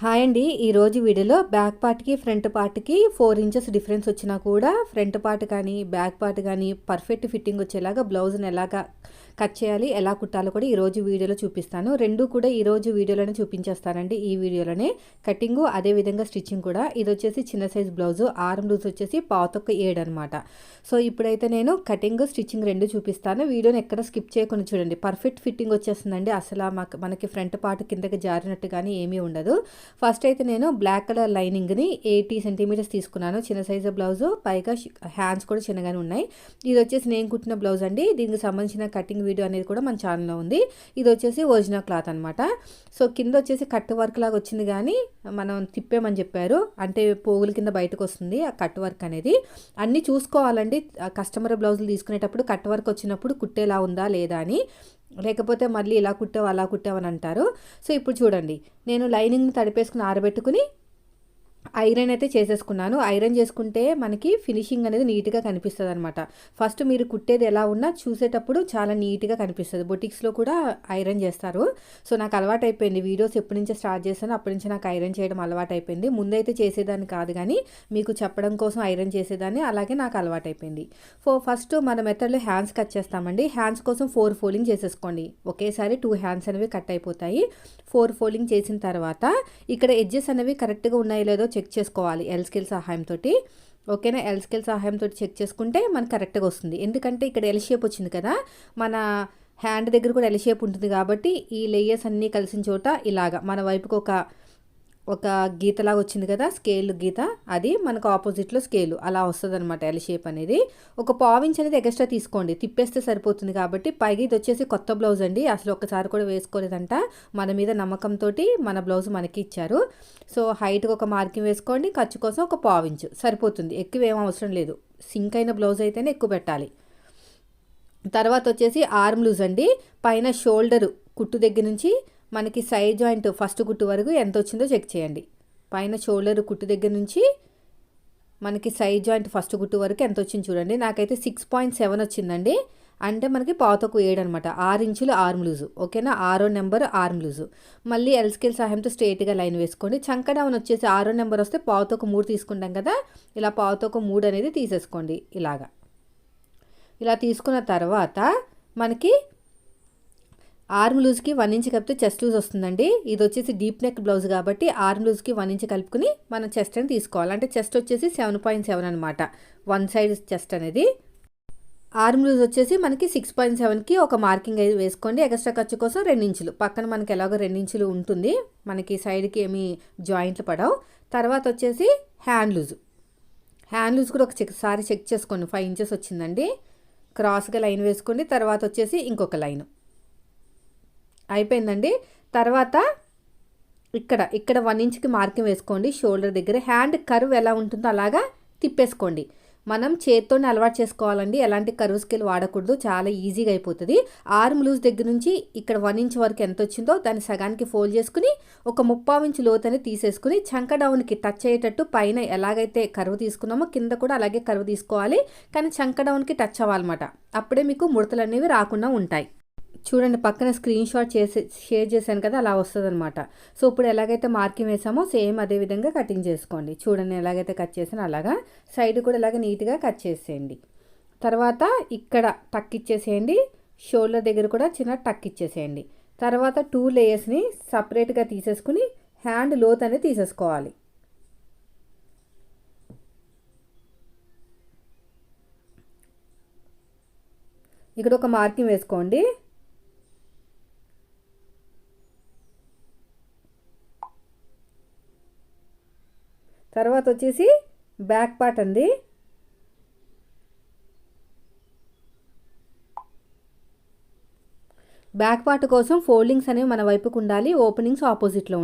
Hi అండి. ఈరోజు వీడియోలో బ్యాక్ పార్ట్‌కి, ఫ్రంట్ పార్ట్‌కి 4 ఇంచెస్ డిఫరెన్స్ వచ్చినా కూడా ఫ్రంట్ పార్ట్ కానీ, బ్యాక్ పార్ట్ కానీ పర్ఫెక్ట్ ఫిట్టింగ్ వచ్చేలాగా బ్లౌజ్‌ని ఎలాగా కట్ చేయాలి, ఎలా కుట్టాలో కూడా ఈరోజు వీడియోలో చూపిస్తాను. రెండు కూడా ఈరోజు వీడియోలోనే చూపించేస్తానండి. ఈ వీడియోలోనే కటింగు, అదేవిధంగా స్టిచ్చింగ్ కూడా. ఇది వచ్చేసి చిన్న సైజ్ బ్లౌజు, ఆర్మ్ లూజ్ వచ్చేసి 7.25 అనమాట. సో ఇప్పుడైతే నేను కటింగ్, స్టిచ్చింగ్ రెండు చూపిస్తాను. వీడియోని ఎక్కడ స్కిప్ చేయకుండా చూడండి. పర్ఫెక్ట్ ఫిట్టింగ్ వచ్చేస్తుందండి. అసలు మనకి ఫ్రంట్ పార్ట్ కిందకి జారినట్టు కానీ ఏమీ ఉండదు. ఫస్ట్ అయితే నేను బ్లాక్ కలర్ లైనింగ్ని 80 సెంటీమీటర్స్ తీసుకున్నాను. చిన్న సైజు బ్లౌజు, పైగా హ్యాండ్స్ కూడా చిన్నగానే ఉన్నాయి. ఇది వచ్చేసి నేను కుట్టిన బ్లౌజ్ అండి. దీనికి సంబంధించిన కటింగ్ వీడియో అనేది కూడా మన ఛానల్లో ఉంది. ఇది వచ్చేసి ఒరిజినల్ క్లాత్ అనమాట. సో కింద వచ్చేసి కట్ వర్క్ లాగా వచ్చింది, కానీ మనం తిప్పేమని చెప్పారు. అంటే పోగుల కింద బయటకు వస్తుంది ఆ కట్ వర్క్ అనేది. అన్నీ చూసుకోవాలండి కస్టమర్ బ్లౌజులు తీసుకునేటప్పుడు. కట్ వర్క్ వచ్చినప్పుడు కుట్టేలా ఉందా లేదా అని, లేకపోతే మళ్ళీ ఇలా కుట్టావు అలా కుట్టావు అని అంటారు. సో ఇప్పుడు చూడండి, నేను లైనింగ్ని తడిపేసుకుని ఆరబెట్టుకుని ఐరన్ అయితే చేసేసుకున్నాను. ఐరన్ చేసుకుంటే మనకి ఫినిషింగ్ అనేది నీట్గా కనిపిస్తుంది అనమాట. ఫస్ట్ మీరు కుట్టేది ఎలా ఉన్నా చూసేటప్పుడు చాలా నీట్గా కనిపిస్తుంది. బొటిక్స్లో కూడా ఐరన్ చేస్తారు. సో నాకు అలవాటు అయిపోయింది. వీడియోస్ ఎప్పటి నుంచో స్టార్ట్ చేశాను, అప్పటి నుంచి నాకు ఐరన్ చేయడం అలవాటు అయిపోయింది. ముందైతే చేసేదాన్ని కాదు, కానీ మీకు చెప్పడం కోసం ఐరన్ చేసేదాన్ని. అలాగే నాకు అలవాటు అయిపోయింది. ఫస్ట్ మన మెథడ్లో హ్యాండ్స్ కట్ చేస్తామండి. హ్యాండ్స్ కోసం 4 ఫోల్డింగ్ చేసేసుకోండి. ఒకేసారి 2 హ్యాండ్స్ అనేవి కట్ అయిపోతాయి. 4 ఫోల్డింగ్ చేసిన తర్వాత ఇక్కడ ఎడ్జెస్ అనేవి కరెక్ట్గా ఉన్నాయో లేదో చెక్ చేసుకోవాలి ఎల్ స్కేల్ సహాయంతో. ఓకేనా? ఎల్ స్కేల్ సహాయంతో చెక్ చేసుకుంటే మనకు కరెక్ట్గా వస్తుంది. ఎందుకంటే ఇక్కడ ఎల్ షేప్ వచ్చింది కదా, మన హ్యాండ్ దగ్గర కూడా ఎల్ షేప్ ఉంటుంది కాబట్టి ఈ లేయర్స్ అన్నీ కలిసిన చోట ఇలాగా మన వైపుకి ఒక గీతలాగా వచ్చింది కదా, స్కేల్ గీత, అది మనకు ఆపోజిట్లో స్కేలు అలా వస్తుంది అనమాట. ఎల్ షేప్ అనేది ఒక పావించ్ అనేది ఎక్స్ట్రా తీసుకోండి, తిప్పేస్తే సరిపోతుంది. కాబట్టి పైగా ఇది వచ్చేసి కొత్త బ్లౌజ్ అండి, అసలు ఒక్కసారి కూడా వేసుకోలేదంట. మన మీద నమ్మకంతో మన బ్లౌజ్ మనకి ఇచ్చారు. సో హైట్కి ఒక మార్కింగ్ వేసుకోండి, ఖర్చు కోసం ఒక పావించు సరిపోతుంది. ఎక్కువ ఏం అవసరం లేదు. సింక్ అయిన బ్లౌజ్ అయితేనే ఎక్కువ పెట్టాలి. తర్వాత వచ్చేసి ఆర్మ్ లూజ్ అండి. పైన షోల్డర్ కుట్టు దగ్గర నుంచి మనకి సైడ్ జాయింట్ ఫస్ట్ కుట్టు వరకు ఎంత వచ్చిందో చెక్ చేయండి. పైన షోల్డర్ కుట్టు దగ్గర నుంచి మనకి సైడ్ జాయింట్ ఫస్ట్ కుట్టు వరకు ఎంత వచ్చింది చూడండి. నాకైతే 6.7 వచ్చిందండి. అంటే మనకి 7.7 అనమాట. 6 ఇంచులు ఆర్మ్ లూజు. ఓకేనా? 6వ నెంబర్ ఆర్మ్ లూజు. మళ్ళీ ఎల్ స్కేల్ సహాయంతో స్ట్రైట్గా లైన్ వేసుకోండి. చంక డౌన్ వచ్చేసి 6వ నెంబర్ వస్తే 1.3 తీసుకుంటాం కదా, ఇలా 1.3 అనేది తీసేసుకోండి. ఇలా తీసుకున్న తర్వాత మనకి ఆర్మ్ లూజ్కి 1 ఇంచ్ కలిపితే చెస్ట్ లూజ్ వస్తుందండి. ఇది వచ్చేసి డీప్ నెక్ బ్లౌజ్ కాబట్టి ఆర్మ్ లూజ్కి 1 ఇంచ్ కలుపుకుని మనం చెస్ట్ అని తీసుకోవాలి. అంటే చెస్ట్ వచ్చేసి 7.7 అనమాట, వన్ సైడ్ చెస్ట్ అనేది. ఆర్మ్ లూజ్ వచ్చేసి మనకి 6.7కి ఒక మార్కింగ్ అయితే వేసుకోండి. ఎక్స్ట్రా ఖర్చు కోసం 2 ఇంచులు పక్కన మనకి ఎలాగో 2 ఇంచులు ఉంటుంది. మనకి సైడ్కి ఏమి జాయింట్లు పడవు. తర్వాత వచ్చేసి హ్యాండ్ లూజ్ కూడా ఒకసారి చెక్ చేసుకోండి. 5 ఇంచెస్ వచ్చిందండి. క్రాస్గా లైన్ వేసుకోండి. తర్వాత వచ్చేసి ఇంకొక లైన్ అయిపోయిందండి. తర్వాత ఇక్కడ 1 ఇంచ్కి మార్కింగ్ వేసుకోండి. షోల్డర్ దగ్గర హ్యాండ్ కర్వ్ ఎలా ఉంటుందో అలాగా తిప్పేసుకోండి. మనం చేత్తోనే అలవాటు చేసుకోవాలండి, ఎలాంటి కర్వ్ స్కేల్ వాడకూడదు, చాలా ఈజీగా అయిపోతుంది. ఆర్మ్ లూజ్ దగ్గర నుంచి ఇక్కడ 1 ఇంచ్ వరకు ఎంత వచ్చిందో దాన్ని సగానికి ఫోల్డ్ చేసుకుని ఒక 3/4 ఇంచ్ లోతు అనేది తీసేసుకుని చంక డౌన్కి టచ్ అయ్యేటట్టు పైన ఎలాగైతే కర్వ్ తీసుకున్నామో కింద కూడా అలాగే కర్వ్ తీసుకోవాలి. కానీ చంక డౌన్కి టచ్ అవ్వాలన్నమాట. అప్పుడే మీకు ముడతలు అనేవి రాకుండా ఉంటాయి. చూడండి, పక్కన స్క్రీన్ షాట్ షేర్ చేశాను కదా, అలా వస్తుంది అనమాట. సో ఇప్పుడు ఎలాగైతే మార్కింగ్ వేసామో సేమ్ అదే విధంగా కటింగ్ చేసుకోండి. చూడండి ఎలాగైతే కట్ చేసానో అలాగా సైడ్ కూడా ఇలాగ నీట్గా కట్ చేసేయండి. తర్వాత ఇక్కడ టక్ ఇచ్చేసేయండి. షోల్డర్ దగ్గర కూడా చిన్న టక్ ఇచ్చేసేయండి. తర్వాత 2 లేయర్స్ని సపరేట్గా తీసేసుకుని హ్యాండ్ లోత్ అనేది తీసేసుకోవాలి. ఇక్కడ ఒక మార్కింగ్ వేసుకోండి. తర్వాత వచ్చేసి బ్యాక్ పార్ట్ అండి. బ్యాక్ పార్ట్ కోసం ఫోల్డింగ్స్ అనేవి మన వైపుకు ఉండాలి, ఓపెనింగ్స్ ఆపోజిట్లో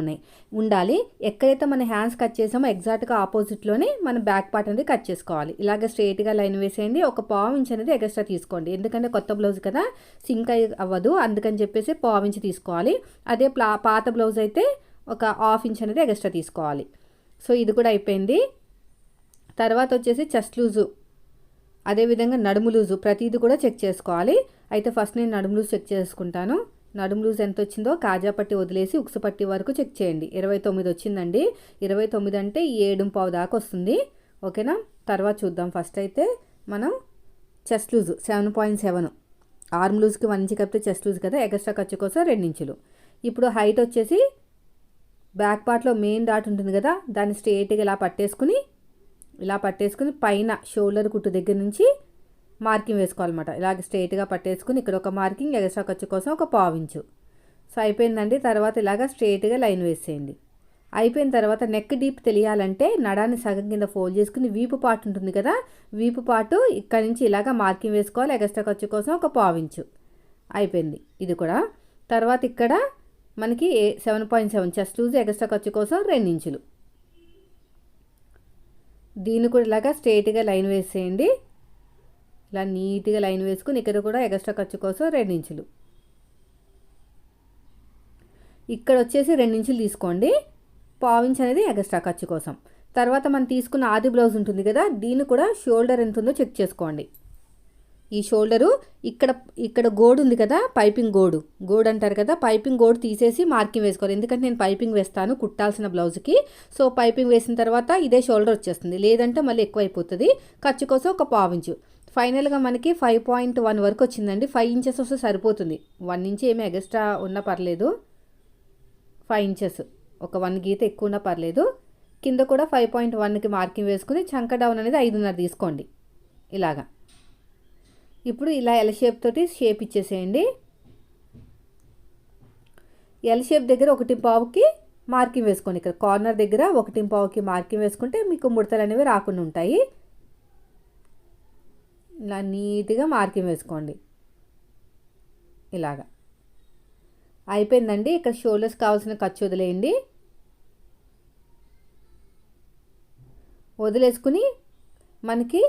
ఉండాలి. ఎక్కడైతే మన హ్యాండ్స్ కట్ చేసామో ఎగ్జాక్ట్గా ఆపోజిట్లోనే మన బ్యాక్ పార్ట్ అనేది కట్ చేసుకోవాలి. ఇలాగ స్ట్రైట్గా లైన్ వేసేయండి. ఒక 1/4 ఇంచ్ అనేది ఎక్స్ట్రా తీసుకోండి. ఎందుకంటే కొత్త బ్లౌజ్ కదా, సింక్ అవ్వదు, అందుకని చెప్పేసి 1/4 ఇంచ్ తీసుకోవాలి. అదే పాత బ్లౌజ్ అయితే ఒక 1/2 ఇంచ్ అనేది ఎక్స్ట్రా తీసుకోవాలి. సో ఇది కూడా అయిపోయింది. తర్వాత వచ్చేసి చెస్ట్ లూజు, అదేవిధంగా నడుము లూజు, ప్రతిదీ కూడా చెక్ చేసుకోవాలి. అయితే ఫస్ట్ నేను నడుము లూజ్ చెక్ చేసుకుంటాను. నడుము లూజ్ ఎంత వచ్చిందో కాజా పట్టి వదిలేసి ఉక్సు పట్టి వరకు చెక్ చేయండి. 29 వచ్చిందండి. 29 అంటే 7.5 దాకా వస్తుంది. ఓకేనా. తర్వాత చూద్దాం. ఫస్ట్ అయితే మనం చెస్ట్ లూజ్ 7.7, ఆర్మ్ లూజ్కి 1 ఇంచ్ కలిపితే చెస్ట్ లూజ్ కదా, ఎక్స్ట్రా ఖర్చు కోసం 2 ఇంచులు. ఇప్పుడు హైట్ వచ్చేసి బ్యాక్ పార్ట్లో మెయిన్ డాట్ ఉంటుంది కదా, దాన్ని స్ట్రేట్గా ఇలా పట్టేసుకుని పైన షోల్డర్ కుట్టు దగ్గర నుంచి మార్కింగ్ వేసుకోవాలన్నమాట. ఇలాగ స్ట్రేట్గా పట్టేసుకుని ఇక్కడ ఒక మార్కింగ్, ఎక్స్ట్రా ఖర్చు కోసం ఒక 1/4 ఇంచు. సో అయిపోయిందండి. తర్వాత ఇలాగ స్ట్రేట్గా లైన్ వేసేయండి. అయిపోయిన తర్వాత నెక్ డీప్ తెలియాలంటే నడాన్ని సగం కింద ఫోల్డ్ చేసుకుని వీపు పార్ట్ ఉంటుంది కదా, వీపు పార్ట్ ఇక్కడ నుంచి ఇలాగ మార్కింగ్ వేసుకోవాలి, ఎక్స్ట్రా ఖర్చు కోసం ఒక 1/4 ఇంచు. అయిపోయింది ఇది కూడా. తర్వాత ఇక్కడ మనకి 7.7 చెస్ట్ లూజ్, ఎక్స్ట్రా ఖర్చు కోసం 2 ఇంచులు. దీన్ని కూడా ఇలాగ స్ట్రేట్గా లైన్ వేసేయండి. ఇలా నీట్గా లైన్ వేసుకుని ఇక్కడ కూడా ఎక్స్ట్రా ఖర్చు కోసం 2 ఇంచులు. ఇక్కడ వచ్చేసి 2 ఇంచులు తీసుకోండి. 1/4 ఇంచ్ అనేది ఎక్స్ట్రా ఖర్చు కోసం. తర్వాత మనం తీసుకున్న ఆది బ్లౌజ్ ఉంటుంది కదా, దీన్ని కూడా షోల్డర్ ఎంత ఉందో చెక్ చేసుకోండి. ఈ షోల్డరు ఇక్కడ గోడు ఉంది కదా, పైపింగ్ గోడు అంటారు కదా, పైపింగ్ గోడు తీసేసి మార్కింగ్ వేసుకోవాలి. ఎందుకంటే నేను పైపింగ్ వేస్తాను కుట్టాల్సిన బ్లౌజ్కి. సో పైపింగ్ వేసిన తర్వాత ఇదే షోల్డర్ వచ్చేస్తుంది, లేదంటే మళ్ళీ ఎక్కువ అయిపోతుంది. ఖర్చు కోసం ఒక 1/4 ఇంచు. ఫైనల్గా మనకి 5.1 వరకు వచ్చిందండి. 5 ఇంచెస్ వస్తే సరిపోతుంది. 1 ఇంచ్ ఏమీ ఎక్స్ట్రా ఉన్నా పర్లేదు. 5 ఇంచెస్ ఒక 1 గీత ఎక్కువ ఉన్నా పర్లేదు. కింద కూడా 5.1కి మార్కింగ్ వేసుకుని చంక డౌన్ అనేది 5.5 తీసుకోండి ఇలాగా. ఇప్పుడు ఇలా ఎల్ షేప్ తోటి షేప్ ఇచ్చేసేయండి. ఎల్ షేప్ దగ్గర 1.5కి మార్కింగ్ వేసుకోండి. ఇక్కడ కార్నర్ దగ్గర 1.5కి మార్కింగ్ వేసుకుంటే మీకు ముడతలు అనేవి రాకుండా ఉంటాయి. ఇలా నీట్గా మార్కింగ్ వేసుకోండి ఇలాగా. అయిపోయిందండి. ఇక్కడ షోల్డర్స్ కావాల్సిన ఖర్చు వదిలేయండి. వదిలేసుకుని మనకి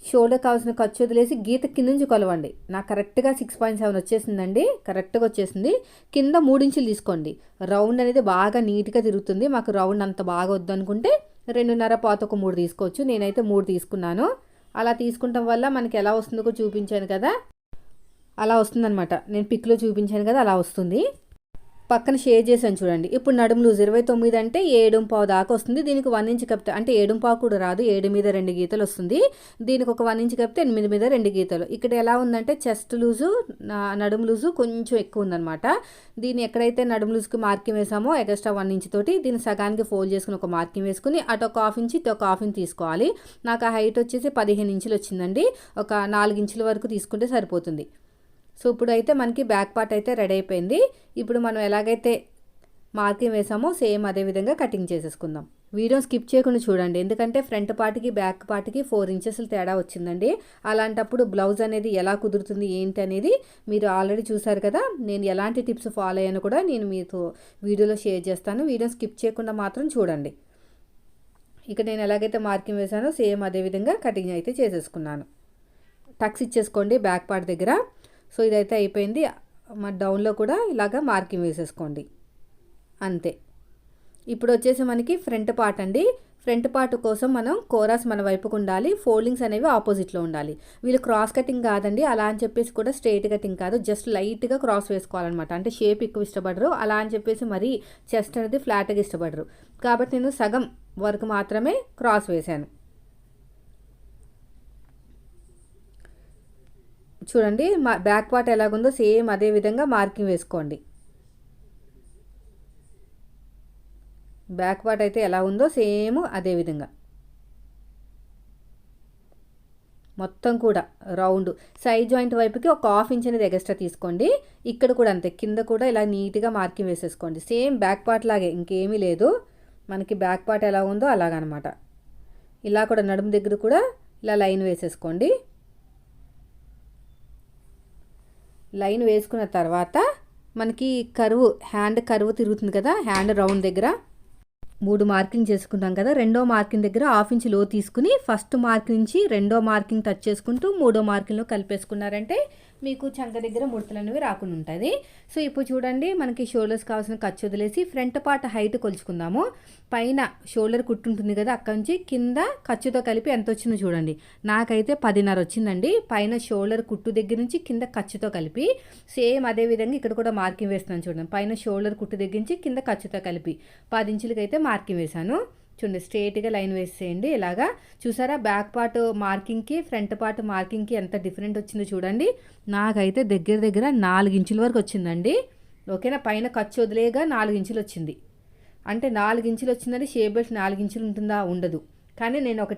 షోల్డర్ కావాల్సిన ఖర్చు వదిలేసి గీత కింద నుంచి కొలవండి. నాకు కరెక్ట్గా 6.7 వచ్చేసిందండి. కరెక్ట్గా వచ్చేసింది. కింద 3 ఇంచులు తీసుకోండి. రౌండ్ అనేది బాగా నీట్గా తిరుగుతుంది. మాకు రౌండ్ అంత బాగా వద్దనుకుంటే 2.5 పాత ఒక 3 తీసుకోవచ్చు. నేనైతే 3 తీసుకున్నాను. అలా తీసుకుంటాం వల్ల మనకి ఎలా వస్తుందో చూపించాను కదా, అలా వస్తుందన్నమాట. నేను పిక్లో చూపించాను కదా, అలా వస్తుంది. పక్కన షేర్ చేశాను చూడండి. ఇప్పుడు నడుము లూజ్ 29 అంటే 7.5 దాకా వస్తుంది. దీనికి 1 ఇంచ్ కప్పితే అంటే 7.5 కూడా రాదు, 7 మీద 2 గీతలు వస్తుంది. దీనికి ఒక 1 ఇంచ్ కప్పితే 8 మీద 2 గీతలు. ఇక్కడ ఎలా ఉందంటే చెస్ట్ లూజు నడుము లూజు కొంచెం ఎక్కువ ఉందన్నమాట. దీన్ని ఎక్కడైతే నడుము లూజ్కి మార్కింగ్ వేసామో ఎక్స్ట్రా 1 ఇంచ్ తోటి దీన్ని సగానికి ఫోల్డ్ చేసుకుని ఒక మార్కింగ్ వేసుకుని అటు ఒక 1/2 ఇంచ్, ఇటు ఒక 1/2 ఇంచ్ తీసుకోవాలి. నాకు ఆ హైట్ వచ్చేసి 15 ఇంచులు వచ్చిందండి. ఒక 4 ఇంచుల వరకు తీసుకుంటే సరిపోతుంది. సో ఇప్పుడు అయితే మనకి బ్యాక్ పార్ట్ అయితే రెడీ అయిపోయింది. ఇప్పుడు మనం ఎలాగైతే మార్కింగ్ వేసామో సేమ్ అదే విధంగా కటింగ్ చేసేసుకుందాం. వీడియో స్కిప్ చేయకుండా చూడండి, ఎందుకంటే ఫ్రంట్ పార్ట్కి బ్యాక్ పార్ట్కి 4 ఇంచెస్ తేడా వచ్చిందండి. అలాంటప్పుడు బ్లౌజ్ అనేది ఎలా కుదురుతుంది ఏంటి అనేది మీరు ఆల్రెడీ చూసారు కదా. నేను ఎలాంటి టిప్స్ ఫాలో అయ్యాను కూడా నేను మీతో వీడియోలో షేర్ చేస్తాను. వీడియో స్కిప్ చేయకుండా మాత్రం చూడండి. ఇక్కడ నేను ఎలాగైతే మార్కింగ్ వేసానో సేమ్ అదే విధంగా కటింగ్ అయితే చేసేసుకున్నాను. టక్స్ ఇచ్చేసుకోండి బ్యాక్ పార్ట్ దగ్గర. సో ఇదైతే అయిపోయింది. మా డౌన్లో కూడా ఇలాగా మార్కింగ్ వేసేసుకోండి అంతే. ఇప్పుడు వచ్చేసి మనకి ఫ్రంట్ పార్ట్ అండి. ఫ్రంట్ పార్ట్ కోసం మనం కోరాస్ మన వైపుకు ఉండాలి, ఫోల్డింగ్స్ అనేవి ఆపోజిట్లో ఉండాలి. వీళ్ళు క్రాస్ కటింగ్ కాదండి, అలా అని చెప్పేసి కూడా స్ట్రైట్ కటింగ్ కాదు, జస్ట్ లైట్గా క్రాస్ వేసుకోవాలన్నమాట. అంటే షేప్ ఎక్కువ ఇష్టపడరు, అలా అని చెప్పేసి మరీ చెస్ట్ అనేది ఫ్లాట్గా ఇష్టపడరు. కాబట్టి నేను సగం వరకు మాత్రమే క్రాస్ వేశాను. చూడండి బ్యాక్ పార్ట్ ఎలాగుందో సేమ్ అదే విధంగా మార్కింగ్ వేసుకోండి. బ్యాక్ పార్ట్ అయితే ఎలా ఉందో సేమ్ అదే విధంగా మొత్తం కూడా రౌండ్ సైడ్ జాయింట్ వైపుకి ఒక 1/2 ఇంచ్ అనేది ఎక్స్ట్రా తీసుకోండి. ఇక్కడ కూడా అంతే, కింద కూడా ఇలా నీట్గా మార్కింగ్ వేసేసుకోండి. సేమ్ బ్యాక్ పార్ట్ లాగే, ఇంకేమీ లేదు. మనకి బ్యాక్ పార్ట్ ఎలా ఉందో అలాగనమాట. ఇలా కూడా నడుము దగ్గర కూడా ఇలా లైన్ వేసేసుకోండి. లైన్ వేసుకున్న తర్వాత మనకి కరువు హ్యాండ్ కరువు తిరుగుతుంది కదా, హ్యాండ్ రౌండ్ దగ్గర 3 మార్కింగ్ చేసుకుంటాం కదా. రెండో మార్కింగ్ దగ్గర 1/2 ఇంచ్ లో తీసుకుని ఫస్ట్ మార్కింగ్ నుంచి రెండో మార్కింగ్ టచ్ చేసుకుంటూ 3వ మార్కింగ్లో కలిపేసుకున్నారంటే మీకు చంక దగ్గర ముడతలు అనేవి రాకుండా ఉంటుంది. సో ఇప్పుడు చూడండి మనకి షోల్డర్స్ కావాల్సిన ఖర్చు వదిలేసి ఫ్రంట్ పార్ట్ హైట్ కొలుచుకుందాము. పైన షోల్డర్ కుట్టు ఉంటుంది కదా, అక్కడి నుంచి కింద ఖర్చుతో కలిపి ఎంత వచ్చిందో చూడండి. నాకైతే 10.5 వచ్చిందండి. పైన షోల్డర్ కుట్టు దగ్గర నుంచి కింద ఖర్చుతో కలిపి. సేమ్ అదే విధంగా ఇక్కడ కూడా మార్కింగ్ వేస్తున్నాను చూడండి. పైన షోల్డర్ కుట్టు దగ్గర నుంచి కింద ఖర్చుతో కలిపి 10 ఇంచులకి అయితే మార్కింగ్ వేశాను. చూడండి స్ట్రేట్గా లైన్ వేసేయండి. ఇలాగా చూసారా, బ్యాక్ పార్ట్ మార్కింగ్కి ఫ్రంట్ పార్ట్ మార్కింగ్కి ఎంత డిఫరెంట్ వచ్చిందో చూడండి. నాకైతే దగ్గర దగ్గర 4 ఇంచుల వరకు వచ్చిందండి. ఓకేనా, పైన ఖర్చు వదిలేగా 4 ఇంచులు వచ్చింది. అంటే 4 ఇంచులు వచ్చిందంటే షేప్ బెల్ట్ 4 ఇంచులు ఉంటుందా, ఉండదు. కానీ నేను ఒక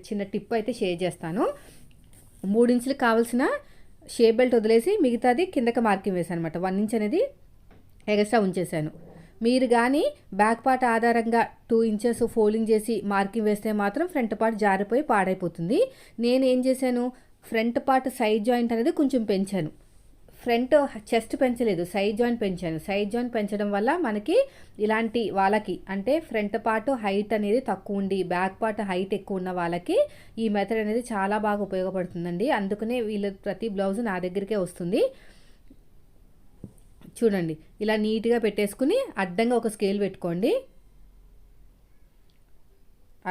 చిన్న టిప్ అయితే షేర్ చేస్తాను. 3 ఇంచులకు కావాల్సిన షేప్ బెల్ట్ వదిలేసి మిగతాది కిందకి మార్కింగ్ వేసాను అనమాట. 1 ఇంచ్ అనేది ఎక్స్ట్రా ఉంచేసాను. మీరు కానీ బ్యాక్ పార్ట్ ఆధారంగా 2 ఇంచెస్ ఫోల్డింగ్ చేసి మార్కింగ్ వేస్తే మాత్రం ఫ్రంట్ పార్ట్ జారిపోయి పాడైపోతుంది. నేను ఏం చేశాను, ఫ్రంట్ పార్ట్ సైడ్ జాయింట్ అనేది కొంచెం పెంచాను. ఫ్రంట్ చెస్ట్ పెంచలేదు, సైడ్ జాయింట్ పెంచాను. సైడ్ జాయింట్ పెంచడం వల్ల మనకి ఇలాంటి వాళ్ళకి అంటే ఫ్రంట్ పార్ట్ హైట్ అనేది తక్కువ ఉండి బ్యాక్ పార్ట్ హైట్ ఎక్కువ ఉన్న వాళ్ళకి ఈ మెథడ్ అనేది చాలా బాగా ఉపయోగపడుతుందండి. అందుకనే వీళ్ళ ప్రతి బ్లౌజ్ నా దగ్గరికే వస్తుంది. చూడండి ఇలా నీట్గా పెట్టేసుకుని అడ్డంగా ఒక స్కేల్ పెట్టుకోండి.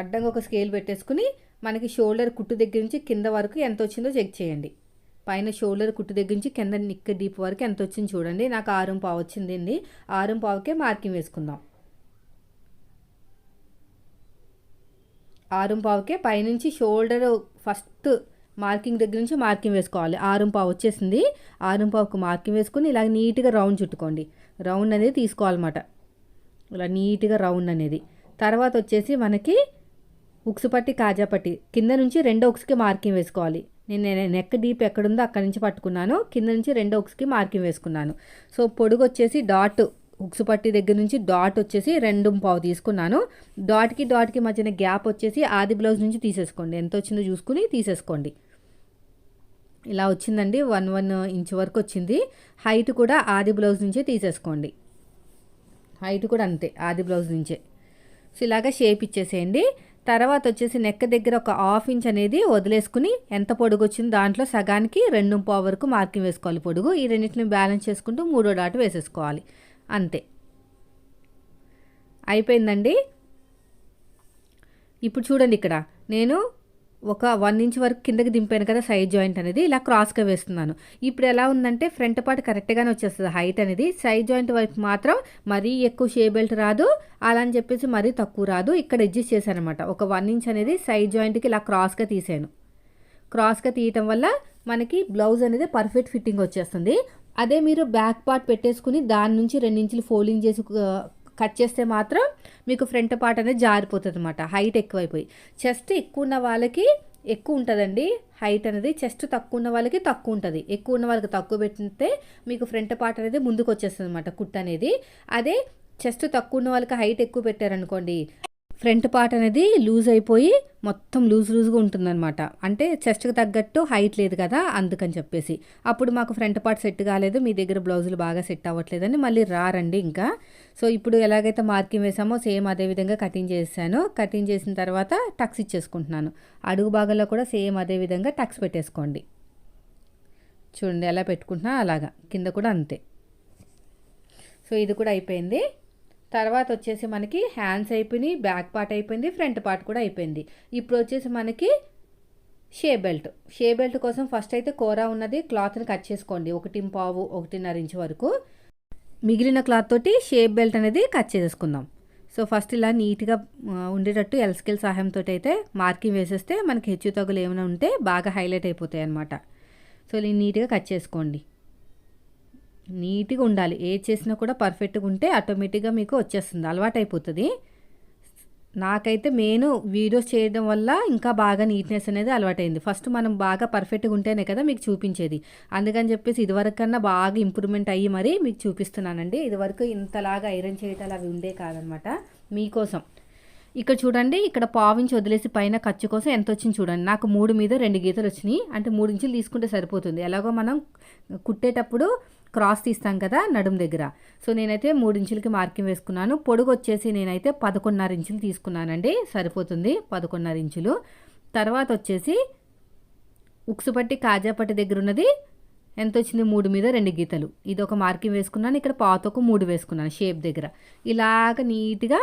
అడ్డంగా ఒక స్కేల్ పెట్టేసుకుని మనకి షోల్డర్ కుట్టు దగ్గర నుంచి కింద వరకు ఎంత వచ్చిందో చెక్ చేయండి. పైన షోల్డర్ కుట్టు దగ్గర నుంచి కింద నిక్క డీప్ వరకు ఎంత వచ్చింది చూడండి. నాకు 6.5 వచ్చిందండి. 6.5కే మార్కింగ్ వేసుకుందాం. 6.5కే పైనుంచి షోల్డర్ ఫస్ట్ మార్కింగ్ దగ్గర నుంచి మార్కింగ్ వేసుకోవాలి. 6.5 వచ్చేసింది. 6.5కు మార్కింగ్ వేసుకుని ఇలా నీట్గా రౌండ్ చుట్టుకోండి. రౌండ్ అనేది తీసుకోవాలన్నమాట, ఇలా నీట్గా రౌండ్ అనేది. తర్వాత వచ్చేసి మనకి ఉక్సు పట్టి కాజా పట్టి కింద నుంచి 2 ఉక్స్కి మార్కింగ్ వేసుకోవాలి. నేను నెక్ డీప్ ఎక్కడుందో అక్కడి నుంచి పట్టుకున్నాను. కింద నుంచి 2 ఉక్స్కి మార్కింగ్ వేసుకున్నాను. సో పొడుగు వచ్చేసి డాట్ ఉక్సు పట్టి దగ్గర నుంచి డాట్ వచ్చేసి 2.5 తీసుకున్నాను. డాట్కి మధ్యన గ్యాప్ వచ్చేసి ఆది బ్లౌజ్ నుంచి తీసేసుకోండి. ఎంత వచ్చిందో చూసుకుని తీసేసుకోండి. ఇలా వచ్చిందండి, 1 ఇంచ్ వరకు వచ్చింది. హైట్ కూడా ఆది బ్లౌజ్ నుంచే తీసేసుకోండి. హైట్ కూడా అంతే, ఆది బ్లౌజ్ నుంచే. సో ఇలాగా షేప్ ఇచ్చేసేయండి. తర్వాత వచ్చేసి నెక్ దగ్గర ఒక 1/2 ఇంచ్ అనేది వదిలేసుకుని ఎంత పొడుగు వచ్చిందో దాంట్లో సగానికి 2.5 వరకు మార్కింగ్ వేసుకోవాలి పొడుగు. ఈ రెండింటిని బ్యాలెన్స్ చేసుకుంటూ 3వ డాట్ వేసేసుకోవాలి. అంతే, అయిపోయిందండి. ఇప్పుడు చూడండి, ఇక్కడ నేను ఒక 1 ఇంచ్ వరకు కిందకి దింపాను కదా సైడ్ జాయింట్ అనేది, ఇలా క్రాస్గా వేస్తున్నాను. ఇప్పుడు ఎలా ఉందంటే ఫ్రంట్ పార్ట్ కరెక్ట్గానే వచ్చేస్తుంది హైట్ అనేది. సైడ్ జాయింట్ వైపు మాత్రం మరీ ఎక్కువ షేప్ బెల్ట్ రాదు, అలా అని చెప్పేసి మరీ తక్కువ రాదు. ఇక్కడ అడ్జస్ట్ చేశాను అనమాట. ఒక 1 ఇంచ్ అనేది సైడ్ జాయింట్కి ఇలా క్రాస్గా తీసాను. క్రాస్గా తీయటం వల్ల మనకి బ్లౌజ్ అనేది పర్ఫెక్ట్ ఫిట్టింగ్ వచ్చేస్తుంది. అదే మీరు బ్యాక్ పార్ట్ పెట్టేసుకుని దాని నుంచి 2 ఇంచులు ఫోల్డింగ్ చేసి కట్ చేస్తే మాత్రం మీకు ఫ్రంట్ పార్ట్ అనేది జారిపోతుంది అనమాట, హైట్ ఎక్కువైపోయి. చెస్ట్ ఎక్కువ ఉన్న వాళ్ళకి ఎక్కువ ఉంటుందండి హైట్ అనేది, చెస్ట్ తక్కువ ఉన్న వాళ్ళకి తక్కువ ఉంటుంది. ఎక్కువ ఉన్న వాళ్ళకి తక్కువ పెట్టితే మీకు ఫ్రంట్ పార్ట్ అనేది ముందుకు వచ్చేస్తుంది అనమాట, కుట్ అనేది. అదే చెస్ట్ తక్కువ ఉన్న వాళ్ళకి హైట్ ఎక్కువ పెట్టారనుకోండి, ఫ్రంట్ పార్ట్ అనేది లూజ్ అయిపోయి మొత్తం లూజ్గా ఉంటుందన్నమాట. అంటే చెస్ట్కి తగ్గట్టు హైట్ లేదు కదా, అందుకని చెప్పేసి అప్పుడు మాకు ఫ్రంట్ పార్ట్ సెట్ కాలేదు, మీ దగ్గర బ్లౌజులు బాగా సెట్ అవ్వట్లేదని మళ్ళీ రారండి ఇంకా. సో ఇప్పుడు ఎలాగైతే మార్కింగ్ వేసామో సేమ్ అదే విధంగా కటింగ్ చేశాను. కటింగ్ చేసిన తర్వాత టక్స్ ఇచ్చేసుకుంటున్నాను. అడుగు భాగంలో కూడా సేమ్ అదే విధంగా టక్స్ పెట్టేసుకోండి. చూడండి ఎలా పెట్టుకుంటున్నా అలాగా, కింద కూడా అంతే. సో ఇది కూడా అయిపోయింది. తర్వాత వచ్చేసి మనకి హ్యాండ్స్ అయిపోయినాయి, బ్యాక్ పార్ట్ అయిపోయింది, ఫ్రంట్ పార్ట్ కూడా అయిపోయింది. ఇప్పుడు వచ్చేసి మనకి షేప్ బెల్ట్ కోసం ఫస్ట్ అయితే కూర ఉన్నది క్లాత్ని కట్ చేసుకోండి. 1.5 1.5 ఇంచ్ వరకు. మిగిలిన క్లాత్ తోటి షేప్ బెల్ట్ అనేది కట్ చేసుకుందాం. సో ఫస్ట్ ఇలా నీట్గా ఉండేటట్టు ఎల్ స్కేల్ సహాయంతో అయితే మార్కింగ్ వేసేస్తే మనకి హెచ్చు తగ్గులు ఏమైనా ఉంటే బాగా హైలైట్ అయిపోతాయి అన్నమాట. సో ఇలా నీట్గా కట్ చేసుకోండి. నీట్గా ఉండాలి, ఏ చేసినా కూడా పర్ఫెక్ట్గా ఉంటే ఆటోమేటిక్గా మీకు వచ్చేస్తుంది, అలవాటు అయిపోతుంది. నాకైతే మెయిన్ వీడియోస్ చేయడం వల్ల ఇంకా బాగా నీట్నెస్ అనేది అలవాటైంది. ఫస్ట్ మనం బాగా పర్ఫెక్ట్గా ఉంటేనే కదా మీకు చూపించేది. అందుకని చెప్పేసి ఇదివరకు కన్నా బాగా ఇంప్రూవ్మెంట్ అయ్యి మరీ మీకు చూపిస్తున్నానండి. ఇదివరకు ఇంతలాగా ఐరన్ చేయటాలు అవి ఉండే కాదనమాట మీకోసం. ఇక్కడ చూడండి, ఇక్కడ 1/2 ఇంచ్ వదిలేసి పైన ఖర్చు కోసం ఎంత వచ్చింది చూడండి. నాకు 3 మీద 2 గీతలు వచ్చినాయి, అంటే 3 ఇంచులు తీసుకుంటే సరిపోతుంది. ఎలాగో మనం కుట్టేటప్పుడు క్రాస్ తీస్తాం కదా నడుం దగ్గర. సో నేనైతే 3 ఇంచులకి మార్కింగ్ వేసుకున్నాను. పొడుగు వచ్చేసి నేనైతే 11.5 ఇంచులు తీసుకున్నానండి, సరిపోతుంది 11.5 ఇంచులు. తర్వాత వచ్చేసి ఉక్సు పట్టి కాజా పట్టి దగ్గర ఉన్నది ఎంత వచ్చింది 3 మీద 2 గీతలు. ఇది ఒక మార్కింగ్ వేసుకున్నాను, ఇక్కడ పాతకు 3 వేసుకున్నాను షేప్ దగ్గర. ఇలాగ నీట్గా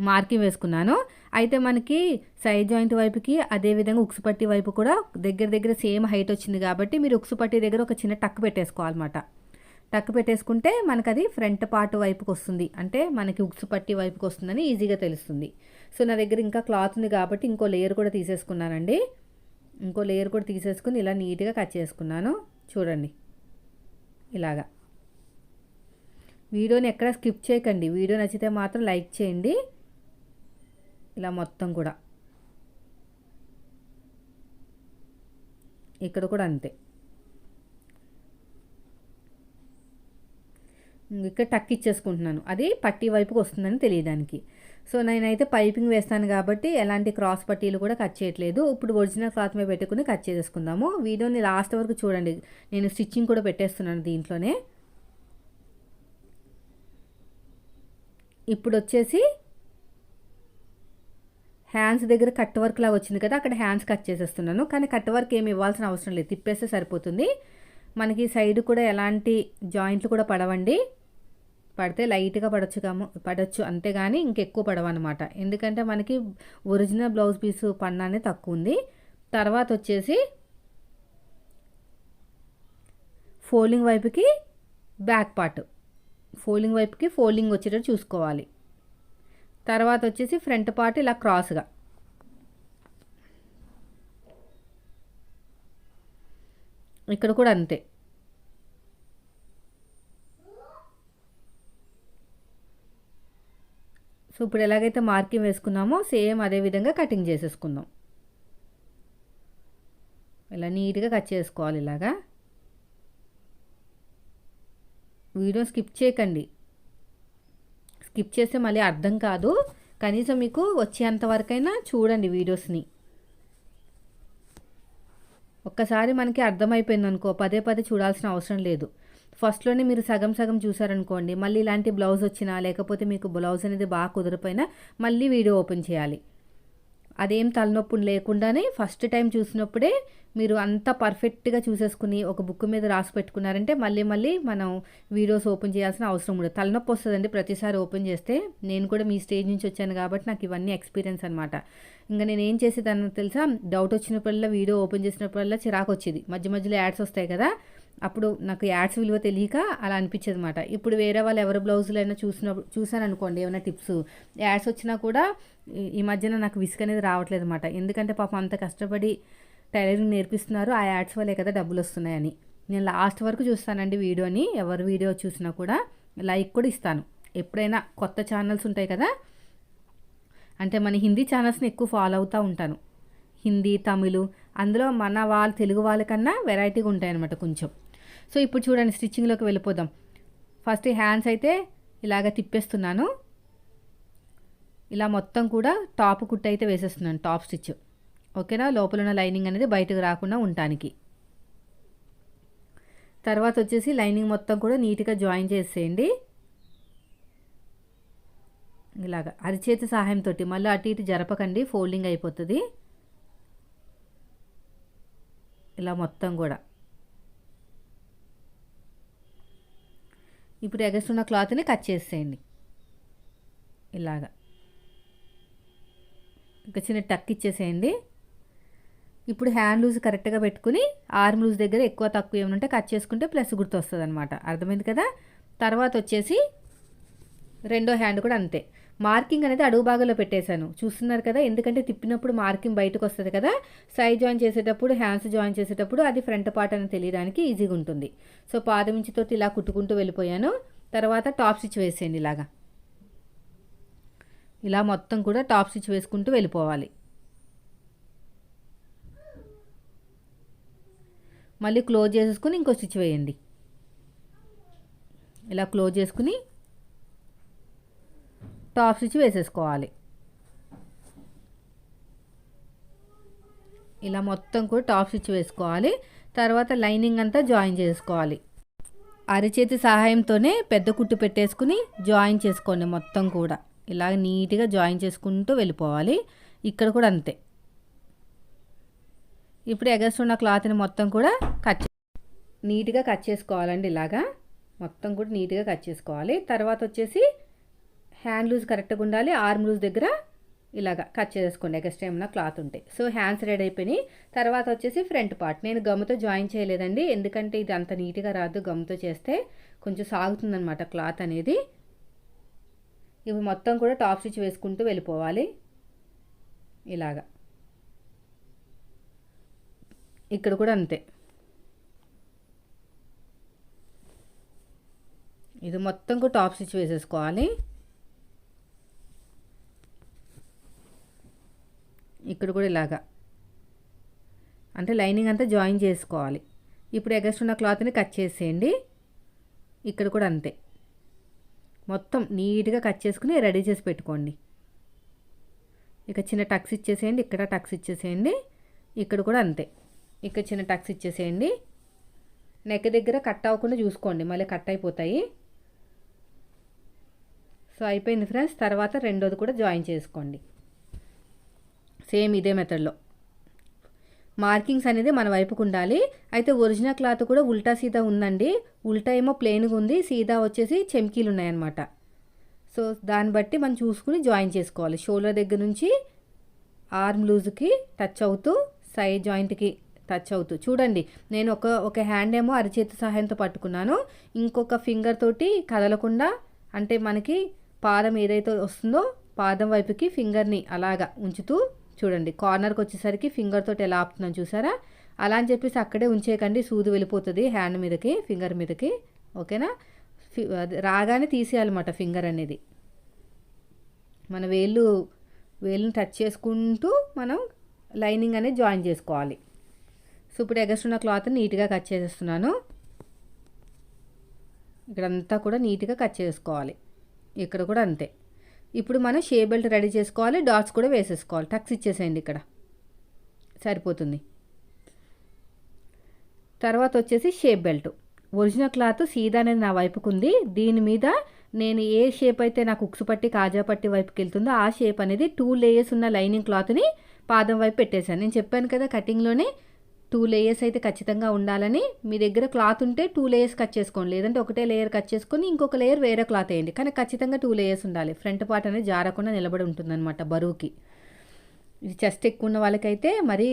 మార్కింగ్ వేసుకున్నాను. అయితే మనకి సైడ్ జాయింట్ వైపుకి అదేవిధంగా ఉక్సు పట్టి వైపు కూడా దగ్గర దగ్గర సేమ్ హైట్ వచ్చింది కాబట్టి మీరు ఉక్సు పట్టి దగ్గర ఒక చిన్న టక్ పెట్టేసుకోవాలన్నమాట. టక్ పెట్టేసుకుంటే మనకు అది ఫ్రంట్ పార్ట్ వైపుకి వస్తుంది, అంటే మనకి ఉక్సు పట్టి వైపుకి వస్తుందని ఈజీగా తెలుస్తుంది. సో నా దగ్గర ఇంకా క్లాత్ ఉంది కాబట్టి ఇంకో లేయర్ కూడా తీసేసుకున్నానండి. ఇంకో లేయర్ కూడా తీసేసుకుని ఇలా నీట్గా కట్ చేసుకున్నాను. చూడండి ఇలాగా. వీడియోని ఎక్కడ స్కిప్ చేయకండి, వీడియో నచ్చితే మాత్రం లైక్ చేయండి. ఇలా మొత్తం కూడా ఇక్కడ కూడా అంతే. ఇక్కడ టక్ ఇచ్చేసుకుంటున్నాను, అది పట్టీ వైపుకి వస్తుందని తెలియడానికి. సో నేనైతే పైపింగ్ వేస్తాను కాబట్టి ఎలాంటి క్రాస్ పట్టీలు కూడా కట్ చేయట్లేదు. ఇప్పుడు ఒరిజినల్ క్లాత్ మీద పెట్టుకుని కట్ చేసేసుకుందాము. వీడియోని లాస్ట్ వరకు చూడండి, నేను స్టిచ్చింగ్ కూడా పెట్టేస్తున్నాను దీంట్లోనే. ఇప్పుడు వచ్చేసి హ్యాండ్స్ దగ్గర కట్ వర్క్ లాగా వచ్చింది కదా, అక్కడ హ్యాండ్స్ కట్ చేసేస్తున్నాను. కానీ కట్ వర్క్ ఏమి ఇవ్వాల్సిన అవసరం లేదు, తిప్పేస్తే సరిపోతుంది. మనకి సైడ్ కూడా ఎలాంటి జాయింట్లు కూడా పడవండి, పడితే లైట్గా పడవచ్చు అంతేగాని ఇంకెక్కువ పడవన్నమాట. ఎందుకంటే మనకి ఒరిజినల్ బ్లౌజ్ పీస్ పన్నానే తక్కువ ఉంది. తర్వాత వచ్చేసి ఫోల్డింగ్ వైపుకి బ్యాక్ పార్ట్, ఫోల్డింగ్ వైపుకి ఫోల్డింగ్ వచ్చేటట్టు చూసుకోవాలి. తర్వాత వచ్చేసి ఫ్రంట్ పార్ట్ ఇలా క్రాస్గా, ఇక్కడ కూడా అంతే. సో ఇప్పుడు ఎలాగైతే మార్కింగ్ వేసుకున్నామో సేమ్ అదే విధంగా కటింగ్ చేసేసుకుందాం. ఇలా నీట్గా కట్ చేసుకోవాలి ఇలాగా. వీడియో స్కిప్ చేయకండి, స్కిప్ చేస్తే మళ్ళీ అర్థం కాదు. కనీసం మీకు వచ్చేంత వరకైనా చూడండి వీడియోస్ని. ఒక్కసారి మనకి అర్థమైపోయింది అనుకో, పదే పదే చూడాల్సిన అవసరం లేదు. ఫస్ట్లోనే మీరు సగం సగం చూసారనుకోండి, మళ్ళీ ఇలాంటి బ్లౌజ్ వచ్చినా లేకపోతే మీకు బ్లౌజ్ అనేది బాగా కుదిరిపోయినా మళ్ళీ వీడియో ఓపెన్ చేయాలి. అదేం తలనొప్పి లేకుండానే ఫస్ట్ టైం చూసినప్పుడే మీరు అంతా పర్ఫెక్ట్గా చూసేసుకుని ఒక బుక్ మీద రాసి పెట్టుకున్నారంటే మళ్ళీ మళ్ళీ మనం వీడియోస్ ఓపెన్ చేయాల్సిన అవసరం ఉండదు. తలనొప్పి వస్తుందండి ప్రతిసారి ఓపెన్ చేస్తే. నేను కూడా మీ స్టేజ్ నుంచి వచ్చాను కాబట్టి నాకు ఇవన్నీ ఎక్స్పీరియన్స్ అనమాట. ఇంకా నేను ఏం చేసేదాన్ని తెలుసా, డౌట్ వచ్చినప్పుడల్లా వీడియో ఓపెన్ చేసినప్పుడల్లా చిరాకు వచ్చేది. మధ్య మధ్యలో యాడ్స్ వస్తాయి కదా, అప్పుడు నాకు యాడ్స్ విలువ తెలియక అలా అనిపించేది అనమాట. ఇప్పుడు వేరే వాళ్ళు ఎవరి బ్లౌజులైనా చూసాను అనుకోండి, ఏమైనా టిప్స్ యాడ్స్ వచ్చినా కూడా ఈ మధ్యన నాకు విసుగు అనేది రావట్లేదు అనమాట. ఎందుకంటే పాపం అంత కష్టపడి టైలరింగ్ నేర్పిస్తున్నారు, ఆ యాడ్స్ వల్లే కదా డబ్బులు వస్తున్నాయని. నేను లాస్ట్ వరకు చూస్తానండి వీడియోని, ఎవరి వీడియో చూసినా కూడా లైక్ కూడా ఇస్తాను. ఎప్పుడైనా కొత్త ఛానల్స్ ఉంటాయి కదా, అంటే మన హిందీ ఛానల్స్ని ఎక్కువ ఫాలో అవుతూ ఉంటాను. హిందీ, తమిళ్, అందులో మన వాళ్ళు తెలుగు వాళ్ళకన్నా వెరైటీగా ఉంటాయి అన్నమాట కొంచెం. సో ఇప్పుడు చూడండి స్టిచ్చింగ్లోకి వెళ్ళిపోదాం. ఫస్ట్ హ్యాండ్స్ అయితే ఇలాగ తిప్పేస్తున్నాను. ఇలా మొత్తం కూడా టాప్ కుట్టు అయితే వేసేస్తున్నాను, టాప్ స్టిచ్. ఓకేనా, లోపల ఉన్న లైనింగ్ అనేది బయటకు రాకుండా ఉండటానికి. తర్వాత వచ్చేసి లైనింగ్ మొత్తం కూడా నీట్గా జాయిన్ చేసేయండి ఇలాగ అరిచేతి సహాయంతో. మళ్ళీ అటు ఇటు జరపకండి, ఫోల్డింగ్ అయిపోతుంది. ఇలా మొత్తం కూడా. ఇప్పుడు ఎగస్ట్రున్న క్లాత్ని కట్ చేసేయండి ఇలాగా. ఇంకా చిన్న టక్ ఇచ్చేసేయండి. ఇప్పుడు హ్యాండ్ లూజ్ కరెక్ట్గా పెట్టుకుని ఆర్మ్ లూజ్ దగ్గర ఎక్కువ తక్కువ ఏమైనా ఉంటే కట్ చేసుకుంటే ప్లస్ గుర్తు వస్తుంది అనమాట. అర్థమైంది కదా. తర్వాత వచ్చేసి రెండో హ్యాండ్ కూడా అంతే. మార్కింగ్ అనేది అడుగు భాగంలో పెట్టేశాను, చూస్తున్నారు కదా. ఎందుకంటే తిప్పినప్పుడు మార్కింగ్ బయటకు వస్తుంది కదా. సైడ్ జాయిన్ చేసేటప్పుడు, హ్యాండ్స్ జాయిన్ చేసేటప్పుడు అది ఫ్రంట్ పార్ట్ అని తెలియడానికి ఈజీగా ఉంటుంది. సో పాదమించితో ఇలా కుట్టుకుంటూ వెళ్ళిపోయాను. తర్వాత టాప్ స్టిచ్ వేసేయండి ఇలాగా. ఇలా మొత్తం కూడా టాప్ స్టిచ్ వేసుకుంటూ వెళ్ళిపోవాలి. మళ్ళీ క్లోజ్ చేసేసుకుని ఇంకో స్టిచ్ వేయండి. ఇలా క్లోజ్ చేసుకుని టాప్ స్టిచ్ వేసేసుకోవాలి. ఇలా మొత్తం కూడా టాప్ స్టిచ్ వేసుకోవాలి. తర్వాత లైనింగ్ అంతా జాయిన్ చేసుకోవాలి. అరిచేతి సహాయంతోనే పెద్ద కుట్టు పెట్టేసుకుని జాయిన్ చేసుకోండి మొత్తం కూడా. ఇలాగ నీట్గా జాయిన్ చేసుకుంటూ వెళ్ళిపోవాలి. ఇక్కడ కూడా అంతే. ఇప్పుడు ఎగస్ట్ ఉన్న క్లాత్ని మొత్తం కూడా కట్ నీట్గా కట్ చేసుకోవాలండి. ఇలాగా మొత్తం కూడా నీట్గా కట్ చేసుకోవాలి. తర్వాత వచ్చేసి హ్యాండ్ లూజ్ కరెక్ట్గా ఉండాలి. ఆర్మ్ లూజ్ దగ్గర ఇలాగా కట్ చేసుకోండి ఎక్స్ట్రా ఏమైనా క్లాత్ ఉంటే. సో హ్యాండ్స్ రెడీ అయిపోయినాయి. తర్వాత వచ్చేసి ఫ్రంట్ పార్ట్ నేను గమ్ముతో జాయిన్ చేయలేదండి, ఎందుకంటే ఇది అంత నీట్గా రాదు. గమ్ముతో చేస్తే కొంచెం సాగుతుందనమాట క్లాత్ అనేది. ఇప్పుడు మొత్తం కూడా టాప్ స్టిచ్ వేసుకుంటూ వెళ్ళిపోవాలి. ఇలాగా ఇక్కడ కూడా అంతే. ఇది మొత్తం కూడా టాప్ స్టిచ్ వేసేసుకోవాలి. ఇక్కడ కూడా ఇలాగా అంటే లైనింగ్ అంతా జాయిన్ చేసుకోవాలి. ఇప్పుడు ఎగస్ట్ ఉన్న క్లాత్ని కట్ చేసేయండి. ఇక్కడ కూడా అంతే, మొత్తం నీట్గా కట్ చేసుకుని రెడీ చేసి పెట్టుకోండి. ఇక చిన్న టక్స్ ఇచ్చేసేయండి, ఇక్కడ టక్స్ ఇచ్చేసేయండి. ఇక్కడ కూడా అంతే, ఇక్కడ చిన్న టక్స్ ఇచ్చేసేయండి. నెక్ దగ్గర కట్ అవ్వకుండా చూసుకోండి, మళ్ళీ కట్ అయిపోతాయి. సో అయిపోయింది ఫ్రెండ్స్. తర్వాత రెండోది కూడా జాయిన్ చేసుకోండి సేమ్ ఇదే మెథడ్లో. మార్కింగ్స్ అనేది మన వైపుకు ఉండాలి. అయితే ఒరిజినల్ క్లాత్ కూడా ఉల్టా సీదా ఉందండి. ఉల్టా ఏమో ప్లెయిన్గా ఉంది, సీదా వచ్చేసి చెమ్కీలు ఉన్నాయన్నమాట. సో దాన్ని బట్టి మనం చూసుకుని జాయిన్ చేసుకోవాలి. షోల్డర్ దగ్గర నుంచి ఆర్మ్ లూజ్కి టచ్ అవుతూ సైడ్ జాయింట్కి టచ్ అవుతూ చూడండి. నేను ఒక హ్యాండ్ ఏమో అరచేతి సహాయంతో పట్టుకున్నాను, ఇంకొక ఫింగర్ తోటి కదలకుండా, అంటే మనకి పాదం ఏదైతే వస్తుందో పాదం వైపుకి ఫింగర్ని అలాగా ఉంచుతూ చూడండి. కార్నర్కి వచ్చేసరికి ఫింగర్ తోటి ఎలా ఆపుతున్నాను చూసారా. అలా అని చెప్పేసి అక్కడే ఉంచేయకండి, సూది వెళ్ళిపోతుంది హ్యాండ్ మీదకి, ఫింగర్ మీదకి. ఓకేనా. రాగానే తీసేయాలన్నమాట ఫింగర్ అనేది. మన వేలుని టచ్ చేసుకుంటూ మనం లైనింగ్ అనేది జాయిన్ చేసుకోవాలి. సో ఇప్పుడు ఎగస్ట్ ఉన్న క్లాత్ నీట్గా కట్ చేసేస్తున్నాను. ఇక్కడంతా కూడా నీట్గా కట్ చేసుకోవాలి. ఇక్కడ కూడా అంతే. ఇప్పుడు మనం షే బెల్ట్ రెడీ చేసుకోవాలి. డాట్స్ కూడా వేసేసుకోవాలి. టక్స్ ఇచ్చేసేయండి, ఇక్కడ సరిపోతుంది. తర్వాత వచ్చేసి షేప్ బెల్ట్. ఒరిజినల్ క్లాత్ సీదా అనేది నా వైపుకు ఉంది. దీని మీద నేను ఏ షేప్ అయితే నాకు ఉక్సు పట్టి కాజా పట్టి వైపుకి వెళ్తుందో ఆ షేప్ అనేది 2 లేయర్స్ ఉన్న లైనింగ్ క్లాత్ని పాదం వైపు పెట్టేశాను. నేను చెప్పాను కదా కటింగ్లోనే 2 లేయర్స్ అయితే ఖచ్చితంగా ఉండాలని. మీ దగ్గర క్లాత్ ఉంటే 2 లేయర్స్ కట్ చేసుకోండి, లేదంటే ఒకటే లేయర్ కట్ చేసుకొని ఇంకొక లేయర్ వేరే క్లాత్ వేయండి. కానీ ఖచ్చితంగా 2 లేయర్స్ ఉండాలి. ఫ్రంట్ పార్ట్ అనేది జారకుండా నిలబడి ఉంటుందన్నమాట బరువుకి. ఇది చెస్ట్ ఎక్కువ ఉన్న వాళ్ళకైతే మరీ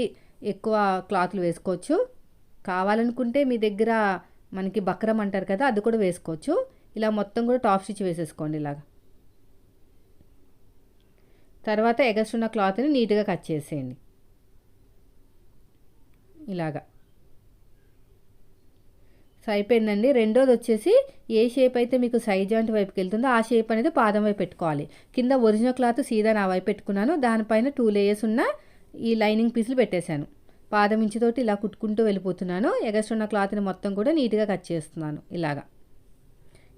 ఎక్కువ క్లాత్లు వేసుకోవచ్చు. కావాలనుకుంటే మీ దగ్గర మనకి బక్రం అంటారు కదా, అది కూడా వేసుకోవచ్చు. ఇలా మొత్తం కూడా టాప్ స్టిచ్ వేసేసుకోండి ఇలాగా. తర్వాత ఎగస్ట్ ఉన్న క్లాత్ని నీట్గా కట్ చేసేయండి ఇలాగా. సో అయిపోయిందండి. రెండోది వచ్చేసి ఏ షేప్ అయితే మీకు సైడ్ జాయింట్ వైపుకి వెళ్తుందో ఆ షేప్ అనేది పాదం వైపు పెట్టుకోవాలి. కింద ఒరిజినల్ క్లాత్ సీదా నా వైపు పెట్టుకున్నాను, దానిపైన 2 లేయర్స్ ఉన్న ఈ లైనింగ్ పీసులు పెట్టేశాను. పాదం ఇంచుతోటి ఇలా కుట్టుకుంటూ వెళ్ళిపోతున్నాను. ఎగస్ట్ ఉన్న క్లాత్ని మొత్తం కూడా నీట్గా కట్ చేస్తున్నాను ఇలాగా.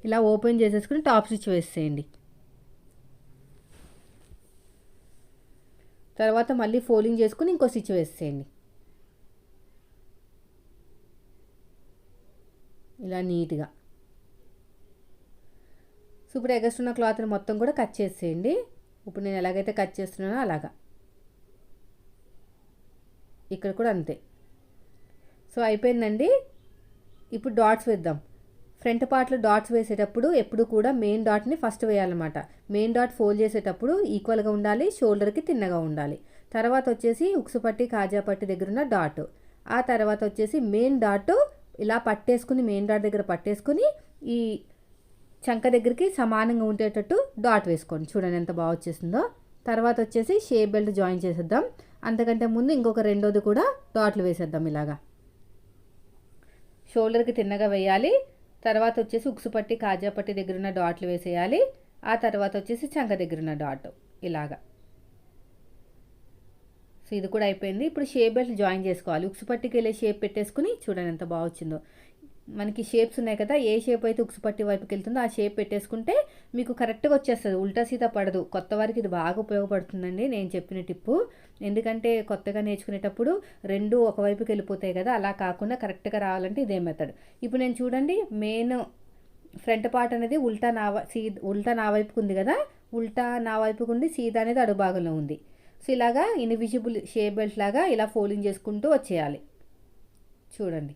ఇలా ఓపెన్ చేసేసుకుని టాప్ స్టిచ్ వేసేయండి. తర్వాత మళ్ళీ ఫోల్డింగ్ చేసుకుని ఇంకో స్టిచ్ వేసేయండి ఇలా నీట్గా. సో ఇప్పుడు ఎగస్ట్ ఉన్న క్లాత్ని మొత్తం కూడా కట్ చేసేయండి. ఇప్పుడు నేను ఎలాగైతే కట్ చేస్తున్నానో అలాగా. ఇక్కడ కూడా అంతే. సో అయిపోయిందండి. ఇప్పుడు డాట్స్ వేద్దాం. ఫ్రంట్ పార్ట్లో డాట్స్ వేసేటప్పుడు ఎప్పుడు కూడా మెయిన్ డాట్ని ఫస్ట్ వేయాలన్నమాట. మెయిన్ డాట్ ఫోల్డ్ చేసేటప్పుడు ఈక్వల్గా ఉండాలి, షోల్డర్కి తిన్నగా ఉండాలి. తర్వాత వచ్చేసి ఉక్సు పట్టి కాజా పట్టి దగ్గర ఉన్న డాట్. ఆ తర్వాత వచ్చేసి మెయిన్ డాట్ ఇలా పట్టేసుకుని, మెయిన్ డాట్ దగ్గర పట్టేసుకుని ఈ చంక దగ్గరికి సమానంగా ఉండేటట్టు డాట్ వేసుకోండి. చూడండి ఎంత బాగా వచ్చేసిందో. తర్వాత వచ్చేసి షేప్ బెల్ట్ జాయిన్ చేసేద్దాం. అంతకంటే ముందు ఇంకొక రెండోది కూడా డాట్లు వేసేద్దాం ఇలాగా. షోల్డర్కి తిన్నగా వేయాలి. తర్వాత వచ్చేసి ఉక్సు పట్టి కాజా పట్టి దగ్గర ఉన్న డాట్లు వేసేయాలి. ఆ తర్వాత వచ్చేసి చంక దగ్గర ఉన్న డాట్ ఇలాగా. సో ఇది కూడా అయిపోయింది. ఇప్పుడు షేప్ బెల్ట్ జాయిన్ చేసుకోవాలి. ఉక్సు పట్టికి వెళ్ళే షేప్ పెట్టేసుకుని చూడండి ఎంత బాగా వచ్చిందో. మనకి షేప్స్ ఉన్నాయి కదా, ఏ షేప్ అయితే ఉక్సు పట్టి వైపుకి వెళ్తుందో ఆ షేప్ పెట్టేసుకుంటే మీకు కరెక్ట్గా వచ్చేస్తుంది, ఉల్టా సీదా పడదు. కొత్త వారికి ఇది బాగా ఉపయోగపడుతుందండి నేను చెప్పిన టిప్పు. ఎందుకంటే కొత్తగా నేర్చుకునేటప్పుడు రెండు ఒకవైపుకి వెళ్ళిపోతాయి కదా, అలా కాకుండా కరెక్ట్గా రావాలంటే ఇదే మెథడ్. ఇప్పుడు నేను చూడండి మెయిన్ ఫ్రంట్ పార్ట్ అనేది ఉల్టా నా వైపుకు ఉంది కదా, ఉల్టా నా వైపుకు ఉండి సీదా అనేది అడుగు భాగంలో ఉంది. సో ఇలాగా ఇన్విజిబుల్ షేప్ బెల్ట్ లాగా ఇలా ఫోల్డింగ్ చేసుకుంటూ వచ్చేయాలి. చూడండి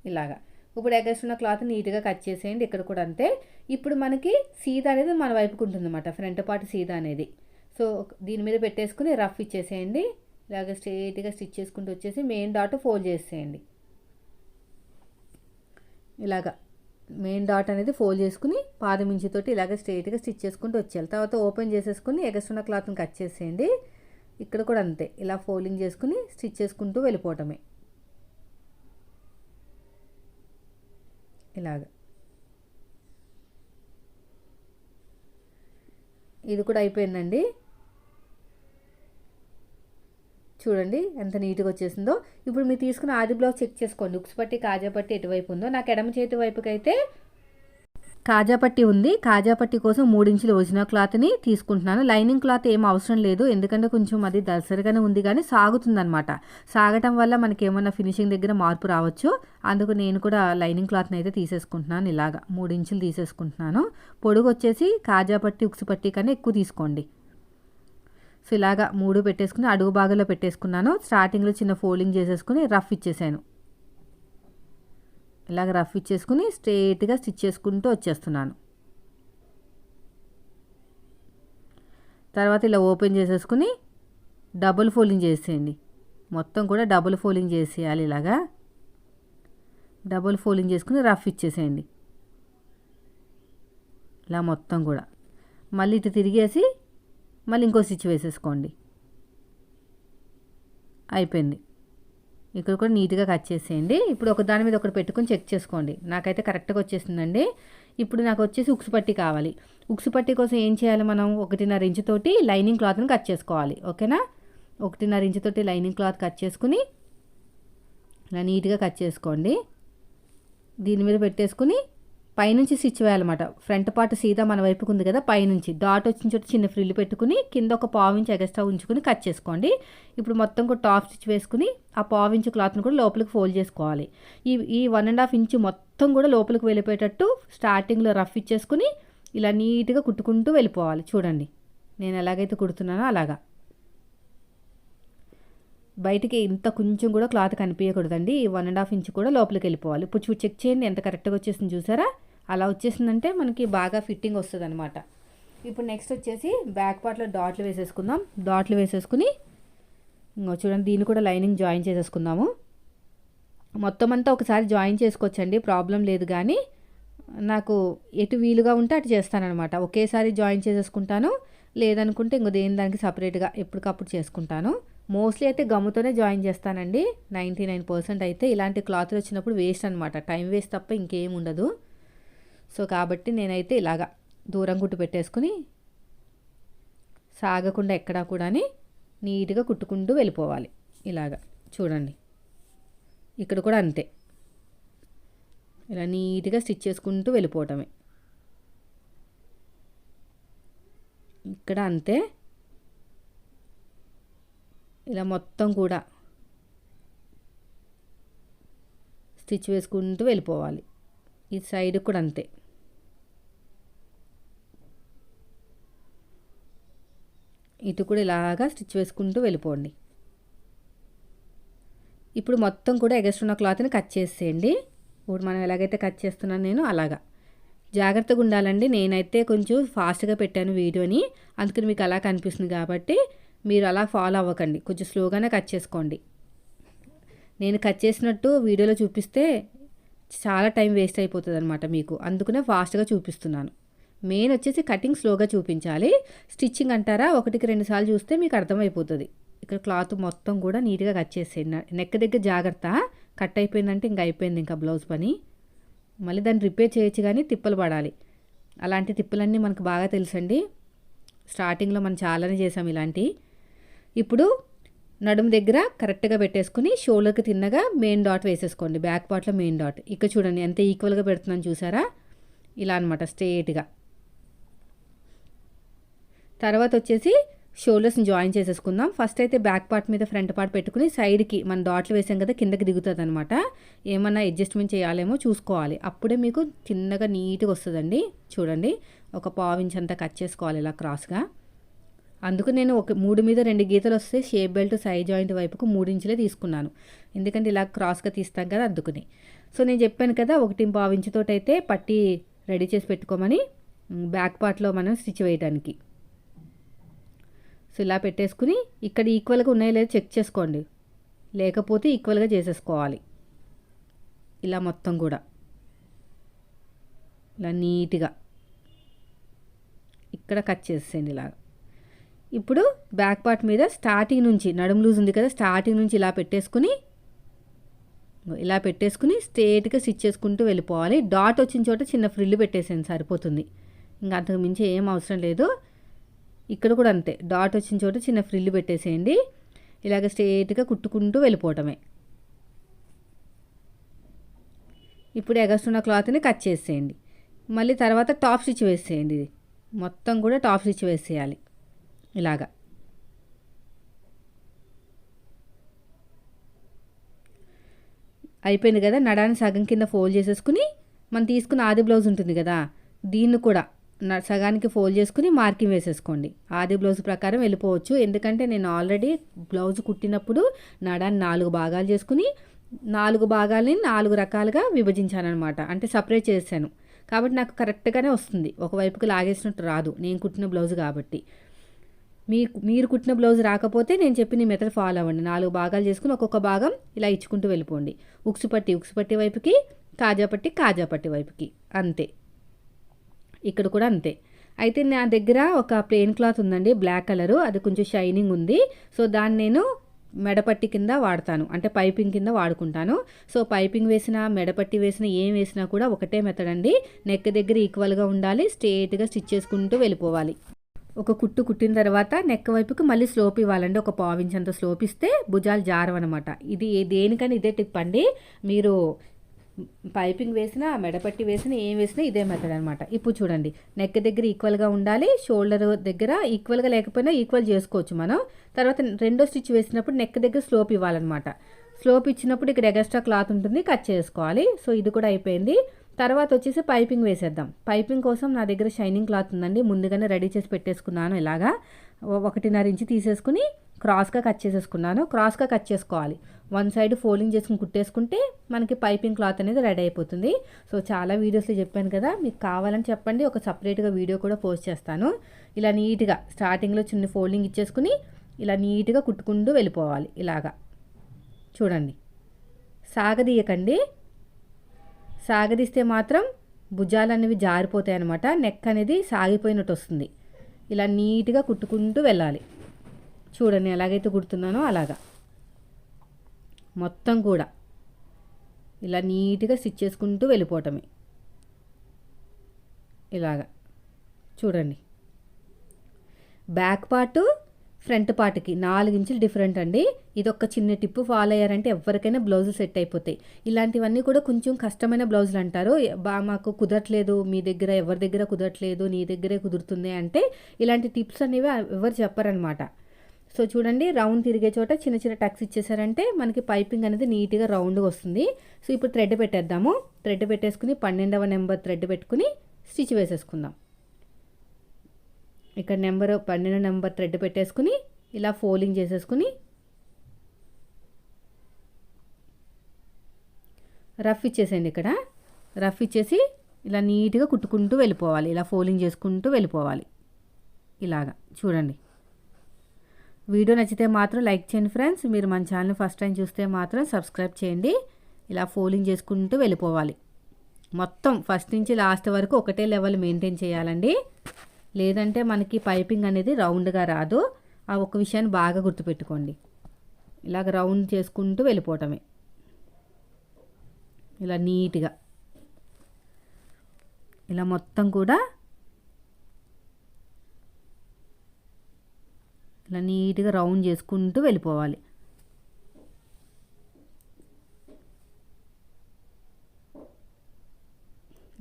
ఇలాగా. ఇప్పుడు ఎగస్ట్ ఉన్న క్లాత్ నీట్గా కట్ చేసేయండి. ఇక్కడ కూడా అంతే. ఇప్పుడు మనకి సీదా అనేది మన వైపుకు ఉంటుందన్నమాట, ఫ్రంట్ పార్ట్ సీదా అనేది. సో దీని మీద పెట్టేసుకుని రఫ్ ఇచ్చేసేయండి. ఇలాగ స్ట్రైట్గా స్టిచ్ చేసుకుంటూ వచ్చేసి మెయిన్ డాట్ ఫోల్డ్ చేసేయండి. ఇలాగా మెయిన్ డాట్ అనేది ఫోల్డ్ చేసుకుని పాదమించుతోటి ఇలాగ స్ట్రైట్గా స్టిచ్ చేసుకుంటూ వచ్చేయాలి. తర్వాత ఓపెన్ చేసేసుకుని ఎగస్ట్ ఉన్న క్లాత్ని కట్ చేసేయండి. ఇక్కడ కూడా అంతే, ఇలా ఫోల్డింగ్ చేసుకుని స్టిచ్ చేసుకుంటూ వెళ్ళిపోవటమే. ఇలాగ ఇది కూడా అయిపోయిందండి. చూడండి ఎంత నీట్గా వచ్చేసిందో. ఇప్పుడు మీరు తీసుకున్న ఆది బ్లౌజ్ చెక్ చేసుకోండి, ఉక్స్ పట్టి కాజా పట్టి ఎటువైపు ఉందో. నాకు ఎడమ చేతి వైపుకి అయితే కాజా పట్టి ఉంది. కాజా పట్టి కోసం 3 ఇంచుల ఒరిజినల్ క్లాత్ని తీసుకుంటున్నాను. లైనింగ్ క్లాత్ ఏం అవసరం లేదు, ఎందుకంటే కొంచెం అది దళసరిగానే ఉంది కానీ సాగుతుందనమాట. సాగటం వల్ల మనకి ఏమన్నా ఫినిషింగ్ దగ్గర మార్పు రావచ్చు. అందుకు నేను కూడా లైనింగ్ క్లాత్ని అయితే తీసేసుకుంటున్నాను. ఇలాగా 3 ఇంచులు తీసేసుకుంటున్నాను. పొడుగు వచ్చేసి కాజా పట్టి ఉక్స్ పట్టి కన్నా ఎక్కువ తీసుకోండి. సో ఇలాగా 3 పెట్టేసుకుని అడుగు భాగంలో పెట్టేసుకున్నాను. స్టార్టింగ్లో చిన్న ఫోల్డింగ్ చేసేసుకుని రఫ్ ఇచ్చేసాను. ఇలాగ రఫ్ ఇచ్చేసుకుని స్ట్రైట్గా స్టిచ్ చేసుకుంటూ వచ్చేస్తున్నాను. తర్వాత ఇలా ఓపెన్ చేసేసుకుని డబుల్ ఫోల్డింగ్ చేసేయండి. మొత్తం కూడా డబుల్ ఫోల్డింగ్ చేసేయాలి. ఇలాగా డబుల్ ఫోల్డింగ్ చేసుకుని రఫ్ ఇచ్చేసేయండి. ఇలా మొత్తం కూడా మళ్ళీ ఇటు తిరిగేసి మళ్ళీ ఇంకో స్టిచ్ వేసేసుకోండి. అయిపోయింది. ఇక్కడ కూడా నీట్గా కట్ చేసేయండి. ఇప్పుడు ఒక దాని మీద ఒకటి పెట్టుకొని చెక్ చేసుకోండి. నాకైతే కరెక్ట్గా వచ్చేసిందండి. ఇప్పుడు నాకు వచ్చేసి ఉక్స్ పట్టి కావాలి. ఉక్స్ పట్టి కోసం ఏం చేయాలి, మనం 1.5 ఇంచుతోటి లైనింగ్ క్లాత్ని కట్ చేసుకోవాలి. ఓకేనా? 1.5 ఇంచుతోటి లైనింగ్ క్లాత్ కట్ చేసుకుని ఇలా నీట్గా కట్ చేసుకోండి. దీని మీద పెట్టేసుకుని పైనుంచి స్టిచ్ వేయాలన్నమాట. ఫ్రంట్ పార్ట్ సీదా మన వైపుకు ఉంది కదా, పైనుంచి డాట్ వచ్చిన చోట చిన్న ఫ్రిల్ పెట్టుకుని కింద ఒక 1/2 ఇంచ్ ఎగస్ట్రా ఉంచుకుని కట్ చేసుకోండి. ఇప్పుడు మొత్తం కూడా టాప్ స్టిచ్ వేసుకుని ఆ 1/2 ఇంచ్ క్లాత్ని కూడా లోపలికి ఫోల్డ్ చేసుకోవాలి. ఈ 1.5 ఇంచ్ మొత్తం కూడా లోపలికి వెళ్ళిపోయేటట్టు స్టార్టింగ్లో రఫ్ ఇచ్చేసుకుని ఇలా నీట్గా కుట్టుకుంటూ వెళ్ళిపోవాలి. చూడండి నేను ఎలాగైతే కుడుతున్నానో అలాగా. బయటికి ఇంత కొంచెం కూడా క్లాత్ కనిపించకూడదండి. ఈ 1.5 ఇంచ్ కూడా లోపలికి వెళ్ళిపోవాలి. ఇప్పుడు చెక్ చేయండి ఎంత కరెక్ట్గా వచ్చేసింది, చూసారా? అలా వచ్చేసిందంటే మనకి బాగా ఫిట్టింగ్ వస్తుంది అనమాట. ఇప్పుడు నెక్స్ట్ వచ్చేసి బ్యాక్ పార్ట్లో డాట్లు వేసేసుకుందాం. డాట్లు వేసేసుకుని చూడండి దీన్ని కూడా లైనింగ్ జాయిన్ చేసేసుకుందాము. మొత్తం అంతా ఒకసారి జాయిన్ చేసుకోవచ్చండి, ప్రాబ్లం లేదు. కానీ నాకు ఎటు వీలుగా ఉంటే అటు చేస్తానన్నమాట. ఒకేసారి జాయిన్ చేసేసుకుంటాను, లేదనుకుంటే ఇంకో దేని దానికి సపరేట్గా ఎప్పటికప్పుడు చేసుకుంటాను. మోస్ట్లీ అయితే గమ్ముతోనే జాయిన్ చేస్తానండి. 99% అయితే ఇలాంటి క్లాత్లు వచ్చినప్పుడు వేస్ట్ అనమాట, టైం వేస్ట్ తప్ప ఇంకేం ఉండదు. సో కాబట్టి నేనైతే ఇలాగా దూరం కుట్టు పెట్టేసుకుని సాగకుండా ఎక్కడా కూడా నీట్గా కుట్టుకుంటూ వెళ్ళిపోవాలి. ఇలాగా చూడండి ఇక్కడ కూడా అంతే, ఇలా నీట్గా స్టిచ్ చేసుకుంటూ వెళ్ళిపోవటమే. ఇక్కడ అంతే, ఇలా మొత్తం కూడా స్టిచ్ వేసుకుంటూ వెళ్ళిపోవాలి. ఈ సైడ్ కూడా అంతే. ఇటు కూడా ఇలాగా స్టిచ్ వేసుకుంటూ వెళ్ళిపోండి. ఇప్పుడు మొత్తం కూడా ఎగస్ట్రా ఉన్న క్లాత్ని కట్ చేసేయండి. ఇప్పుడు మనం ఎలాగైతే కట్ చేస్తున్నాను నేను అలాగా జాగ్రత్తగా ఉండాలండి. నేనైతే కొంచెం ఫాస్ట్గా పెట్టాను వీడియోని, అందుకని మీకు అలా కనిపిస్తుంది. కాబట్టి మీరు అలా ఫాలో అవ్వకండి, కొంచెం స్లోగానే కట్ చేసుకోండి. నేను కట్ చేసినట్టు వీడియోలో చూపిస్తే చాలా టైం వేస్ట్ అయిపోతుంది అనమాట మీకు, అందుకనే ఫాస్ట్గా చూపిస్తున్నాను. మెయిన్ వచ్చేసి కటింగ్ స్లోగా చూపించాలి. స్టిచ్చింగ్ అంటారా, 1కి 2 సార్లు చూస్తే మీకు అర్థమైపోతుంది. ఇక్కడ క్లాత్ మొత్తం కూడా నీట్గా కట్ చేసేయండి. నెక్ దగ్గర జాగ్రత్త, కట్ అయిపోయిందంటే ఇంకా అయిపోయింది ఇంకా బ్లౌజ్ పని. మళ్ళీ దాన్ని రిపేర్ చేయొచ్చు కానీ తిప్పలు పడాలి. అలాంటి తిప్పలన్నీ మనకు బాగా తెలుసండి, స్టార్టింగ్లో మనం చాలానే చేసాం ఇలాంటి. ఇప్పుడు నడుము దగ్గర కరెక్ట్గా పెట్టేసుకుని షోల్డర్కి తిన్నగా మెయిన్ డాట్ వేసేసుకోండి. బ్యాక్ పార్ట్లో మెయిన్ డాట్ ఇక్కడ చూడండి ఎంత ఈక్వల్గా పెడుతున్నాను చూసారా, ఇలా అనమాట స్ట్రేట్గా. తర్వాత వచ్చేసి షోల్డర్స్ని జాయిన్ చేసేసుకుందాం. ఫస్ట్ అయితే బ్యాక్ పార్ట్ మీద ఫ్రంట్ పార్ట్ పెట్టుకుని సైడ్కి మనం డాట్లు వేసాం కదా కిందకి దిగుతుంది అనమాట. ఏమన్నా అడ్జస్ట్మెంట్ చేయాలేమో చూసుకోవాలి, అప్పుడే మీకు చిన్నగా నీట్గా వస్తుందండి. చూడండి ఒక 1/2 ఇంచ్ అంతా కట్ చేసుకోవాలి ఇలా క్రాస్గా. అందుకు నేను ఒక 3 మీద 2 గీతలు వస్తే షేప్ బెల్ట్ సైడ్ జాయింట్ వైపుకు 3 ఇంచులే తీసుకున్నాను, ఎందుకంటే ఇలా క్రాస్గా తీస్తాం కదా అందుకుని. సో నేను చెప్పాను కదా 1.5 ఇంచుతోటైతే పట్టి రెడీ చేసి పెట్టుకోమని బ్యాక్ పార్ట్లో మనం స్టిచ్ వేయడానికి. సో ఇలా పెట్టేసుకుని ఇక్కడ ఈక్వల్గా ఉన్నాయో లేదో చెక్ చేసుకోండి, లేకపోతే ఈక్వల్గా చేసేసుకోవాలి. ఇలా మొత్తం కూడా ఇలా నీట్గా ఇక్కడ కట్ చేసేయండి ఇలాగా. ఇప్పుడు బ్యాక్ పార్ట్ మీద స్టార్టింగ్ నుంచి నడుము లూజ్ ఉంది కదా, స్టార్టింగ్ నుంచి ఇలా పెట్టేసుకుని స్ట్రేట్గా స్టిచ్ చేసుకుంటూ వెళ్ళిపోవాలి. డాట్ వచ్చిన చోట చిన్న ఫ్రిల్ పెట్టేసేయండి సరిపోతుంది, ఇంకా అంతకు మించి ఏం అవసరం లేదు. ఇక్కడ కూడా అంతే, డాట్ వచ్చిన చోట చిన్న ఫ్రిల్ పెట్టేసేయండి. ఇలాగ స్ట్రేట్గా కుట్టుకుంటూ వెళ్ళిపోవటమే. ఇప్పుడు ఎగస్ట్రున్న క్లాత్ని కట్ చేసేయండి. మళ్ళీ తర్వాత టాప్ స్టిచ్ వేసేయండి. ఇది మొత్తం కూడా టాప్ స్టిచ్ వేసేయాలి ఇలాగా. అయిపోయింది కదా. నడాన్ని సగం కింద ఫోల్డ్ చేసేసుకుని మనం తీసుకున్న ఆది బ్లౌజ్ ఉంటుంది కదా, దీన్ని కూడా సగానికి ఫోల్డ్ చేసుకుని మార్కింగ్ వేసేసుకోండి. ఆది బ్లౌజ్ ప్రకారం వెళ్ళిపోవచ్చు, ఎందుకంటే నేను ఆల్రెడీ బ్లౌజ్ కుట్టినప్పుడు నడాన్ని 4 భాగాలు చేసుకుని 4 భాగాలని 4 రకాలుగా విభజించాను అనమాట. అంటే సపరేట్ చేశాను కాబట్టి నాకు కరెక్ట్గానే వస్తుంది, ఒకవైపుకి లాగేసినట్టు రాదు నేను కుట్టిన బ్లౌజ్ కాబట్టి. మీరు కుట్టిన బ్లౌజ్ రాకపోతే నేను చెప్పిన మెథడ్ ఫాలో అవ్వండి. 4 భాగాలు చేసుకుని ఒక్కొక్క భాగం ఇలా ఇచ్చుకుంటూ వెళ్ళిపోండి. ఉక్సు పట్టి వైపుకి, కాజా పట్టి వైపుకి, అంతే. ఇక్కడ కూడా అంతే. అయితే నా దగ్గర ఒక ప్లెయిన్ క్లాత్ ఉందండి, బ్లాక్ కలరు, అది కొంచెం షైనింగ్ ఉంది. సో దాన్ని నేను మెడపట్టి కింద వాడతాను, అంటే పైపింగ్ కింద వాడుకుంటాను. సో పైపింగ్ వేసినా మెడపట్టి వేసినా ఏం వేసినా కూడా ఒకటే మెథడ్ అండి. నెక్ దగ్గర ఈక్వల్గా ఉండాలి, స్ట్రేట్గా స్టిచ్ చేసుకుంటూ వెళ్ళిపోవాలి. ఒక కుట్టిన తర్వాత నెక్ వైపుకి మళ్ళీ స్లోప్ ఇవ్వాలండి. ఒక 1/4 ఇంచ్ అంత స్లోప్ ఇస్తే భుజాలు జారవన్నమాట. ఇది దేనికని ఇదే టిప్ అండి. మీరు పైపింగ్ వేసినా మెడపట్టి వేసినా ఏం వేసినా ఇదే మెథడ్ అనమాట. ఇప్పుడు చూడండి, నెక్ దగ్గర ఈక్వల్గా ఉండాలి, షోల్డర్ దగ్గర ఈక్వల్గా లేకపోయినా ఈక్వల్ చేసుకోవచ్చు మనం. తర్వాత రెండో స్టిచ్ వేసినప్పుడు నెక్ దగ్గర స్లోప్ ఇవ్వాలన్నమాట. స్లోప్ ఇచ్చినప్పుడు ఇక్కడ ఎక్స్ట్రా క్లాత్ ఉంటుంది, కట్ చేసుకోవాలి. సో ఇది కూడా అయిపోయింది. తర్వాత వచ్చేసి పైపింగ్ వేసేద్దాం. పైపింగ్ కోసం నా దగ్గర షైనింగ్ క్లాత్ ఉందండి, ముందుగానే రెడీ చేసి పెట్టేసుకున్నాను. ఇలాగా 1.5 ఇంచ్ తీసేసుకుని క్రాస్గా కట్ చేసేసుకున్నాను. క్రాస్గా కట్ చేసుకోవాలి. వన్ సైడ్ ఫోల్డింగ్ చేసుకుని కుట్టేసుకుంటే మనకి పైపింగ్ క్లాత్ అనేది రెడీ అయిపోతుంది. సో చాలా వీడియోస్లో చెప్పాను కదా, మీకు కావాలని చెప్పండి, ఒక సపరేట్గా వీడియో కూడా పోస్ట్ చేస్తాను. ఇలా నీట్గా స్టార్టింగ్లో చిన్న ఫోల్డింగ్ ఇచ్చేసుకుని ఇలా నీట్గా కుట్టుకుంటూ వెళ్ళిపోవాలి. ఇలాగా చూడండి, సాగదీయకండి. సాగదీస్తే మాత్రం భుజాలు అనేవి జారిపోతాయి అన్నమాట, నెక్ అనేది సాగిపోయినట్టు వస్తుంది. ఇలా నీట్గా కుట్టుకుంటూ వెళ్ళాలి. చూడండి ఎలాగైతే కుడుతున్నానో అలాగా మొత్తం కూడా ఇలా నీట్గా స్టిచ్ చేసుకుంటూ వెళ్ళిపోవటమే. ఇలాగా చూడండి, బ్యాక్ పార్టు ఫ్రంట్ పార్ట్కి 4 ఇంచులు డిఫరెంట్ అండి. ఇది ఒక చిన్న టిప్ ఫాలో అయ్యారంటే ఎవరికైనా బ్లౌజులు సెట్ అయిపోతాయి. ఇలాంటివన్నీ కూడా కొంచెం కష్టమైన బ్లౌజులు అంటారు. మాకు కుదరట్లేదు, మీ దగ్గర ఎవరి దగ్గర కుదరట్లేదు, నీ దగ్గరే కుదురుతుంది అంటే ఇలాంటి టిప్స్ అనేవి ఎవరు చెప్పరనమాట. సో చూడండి, రౌండ్ తిరిగే చోట చిన్న చిన్న టక్స్ ఇచ్చేసారంటే మనకి పైపింగ్ అనేది నీట్గా రౌండ్గా వస్తుంది. సో ఇప్పుడు థ్రెడ్ పెట్టేద్దాము. థ్రెడ్ పెట్టేసుకుని 12వ నెంబర్ థ్రెడ్ పెట్టుకుని స్టిచ్ వేసేసుకుందాం. ఇక్కడ 12వ నెంబర్ థ్రెడ్ పెట్టేసుకుని ఇలా ఫోల్డింగ్ చేసేసుకుని రఫ్ ఇచ్చేసేయండి. ఇక్కడ రఫ్ ఇచ్చేసి ఇలా నీట్గా కుట్టుకుంటూ వెళ్ళిపోవాలి. ఇలా ఫోల్డింగ్ చేసుకుంటూ వెళ్ళిపోవాలి. ఇలాగా చూడండి. వీడియో నచ్చితే మాత్రం లైక్ చేయండి ఫ్రెండ్స్. మీరు మన ఛానల్ ఫస్ట్ టైం చూస్తే మాత్రం సబ్స్క్రైబ్ చేయండి. ఇలా ఫోల్డింగ్ చేసుకుంటూ వెళ్ళిపోవాలి. మొత్తం ఫస్ట్ నుంచి లాస్ట్ వరకు ఒకటే లెవెల్ మెయింటైన్ చేయాలండి, లేదంటే మనకి పైపింగ్ అనేది రౌండ్గా రాదు. ఆ ఒక్క విషయాన్ని బాగా గుర్తుపెట్టుకోండి. ఇలాగ రౌండ్ చేసుకుంటూ వెళ్ళిపోవటమే. ఇలా నీట్గా ఇలా మొత్తం కూడా ఇలా నీట్గా రౌండ్ చేసుకుంటూ వెళ్ళిపోవాలి.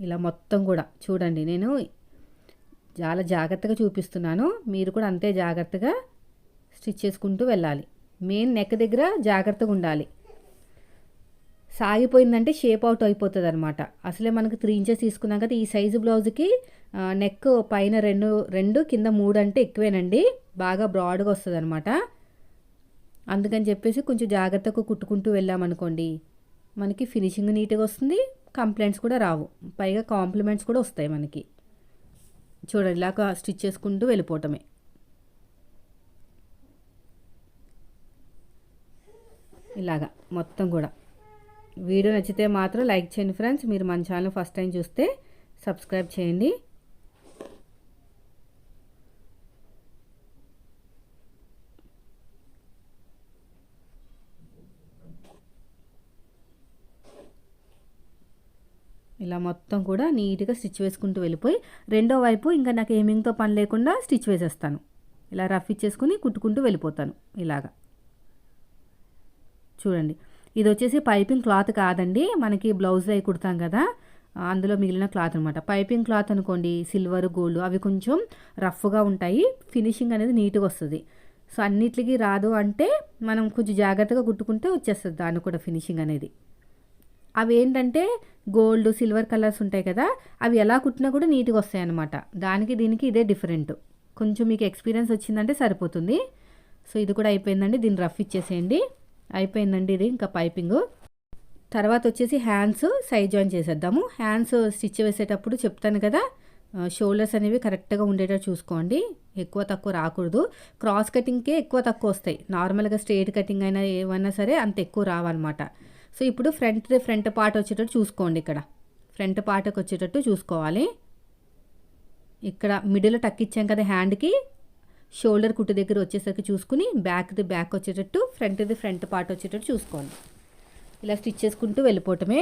ఇలా మొత్తం కూడా చూడండి, నేను చాలా జాగ్రత్తగా చూపిస్తున్నాను, మీరు కూడా అంతే జాగ్రత్తగా స్టిచ్ చేసుకుంటూ వెళ్ళాలి. మెయిన్ నెక్ దగ్గర జాగ్రత్తగా ఉండాలి. సాగిపోయిందంటే షేప్ అవుట్ అయిపోతుంది అనమాట. అసలే మనకు 3 ఇంచెస్ తీసుకున్నాం కదా, ఈ సైజు బ్లౌజ్కి నెక్ పైన 2 కింద 3 అంటే ఎక్కువేనండి, బాగా బ్రాడ్గా వస్తుంది అనమాట. అందుకని చెప్పేసి కొంచెం జాగ్రత్తగా కుట్టుకుంటూ వెళ్ళామనుకోండి మనకి ఫినిషింగ్ నీట్గా వస్తుంది, కంప్లైంట్స్ కూడా రావు, పైగా కాంప్లిమెంట్స్ కూడా వస్తాయి మనకి. చూడండి ఇలాగా స్టిచ్ చేసుకుంటూ వెళ్ళిపోవటమే. ఇలాగా మొత్తం కూడా. వీడియో నచ్చితే మాత్రం లైక్ చేయండి ఫ్రెండ్స్. మీరు మన ఛానల్ ఫస్ట్ టైం చూస్తే సబ్స్క్రైబ్ చేయండి. ఇలా మొత్తం కూడా నీట్గా స్టిచ్ వేసుకుంటూ వెళ్ళిపోయి రెండో వైపు ఇంకా నాకు ఏమింగ్తో పని లేకుండా స్టిచ్ వేసేస్తాను. ఇలా రఫ్ ఇచ్చేసుకుని కుట్టుకుంటూ వెళ్ళిపోతాను ఇలాగా. చూడండి ఇది వచ్చేసి పైపింగ్ క్లాత్ కాదండి, మనకి బ్లౌజ్లో అవి కుడతాం కదా అందులో మిగిలిన క్లాత్ అనమాట. పైపింగ్ క్లాత్ అనుకోండి సిల్వర్ గోల్డ్ అవి కొంచెం రఫ్గా ఉంటాయి, ఫినిషింగ్ అనేది నీట్గా వస్తుంది. సో అన్నిటికీ రాదు అంటే మనం కొంచెం జాగ్రత్తగా కుట్టుకుంటే వచ్చేస్తుంది దాన్ని కూడా ఫినిషింగ్ అనేది. అవి ఏంటంటే గోల్డ్ సిల్వర్ కలర్స్ ఉంటాయి కదా, అవి ఎలా కుట్టినా కూడా నీట్గా వస్తాయి అన్నమాట. దానికి దీనికి ఇదే డిఫరెంట్. కొంచెం మీకు ఎక్స్పీరియన్స్ వచ్చిందంటే సరిపోతుంది. సో ఇది కూడా అయిపోయిందండి, దీన్ని రఫ్ ఇచ్చేసేయండి. అయిపోయిందండి ఇది ఇంకా పైపింగ్. తర్వాత వచ్చేసి హ్యాండ్స్ సైడ్ జాయిన్ చేసేద్దాము. హ్యాండ్స్ స్టిచ్ వేసేటప్పుడు చెప్తాను కదా, షోల్డర్స్ అనేవి కరెక్ట్గా ఉండేటట్టు చూసుకోండి, ఎక్కువ తక్కువ రాకూడదు. క్రాస్ కటింగ్కే ఎక్కువ తక్కువ వస్తాయి, నార్మల్గా స్ట్రైట్ కటింగ్ అయినా ఏమైనా సరే అంత ఎక్కువ రావన్నమాట. సో ఇప్పుడు ఫ్రంట్ పార్ట్ వచ్చేటట్టు చూసుకోండి, ఇక్కడ ఫ్రంట్ పార్ట్కి వచ్చేటట్టు చూసుకోవాలి. ఇక్కడ మిడిల్ టక్ ఇచ్చాం కదా హ్యాండ్కి, షోల్డర్ కుట్టు దగ్గర వచ్చేసరికి చూసుకుని బ్యాక్ వచ్చేటట్టు ఫ్రంట్ పార్ట్ వచ్చేటట్టు చూసుకోండి. ఇలా స్టిచ్ చేసుకుంటూ వెళ్ళిపోవటమే.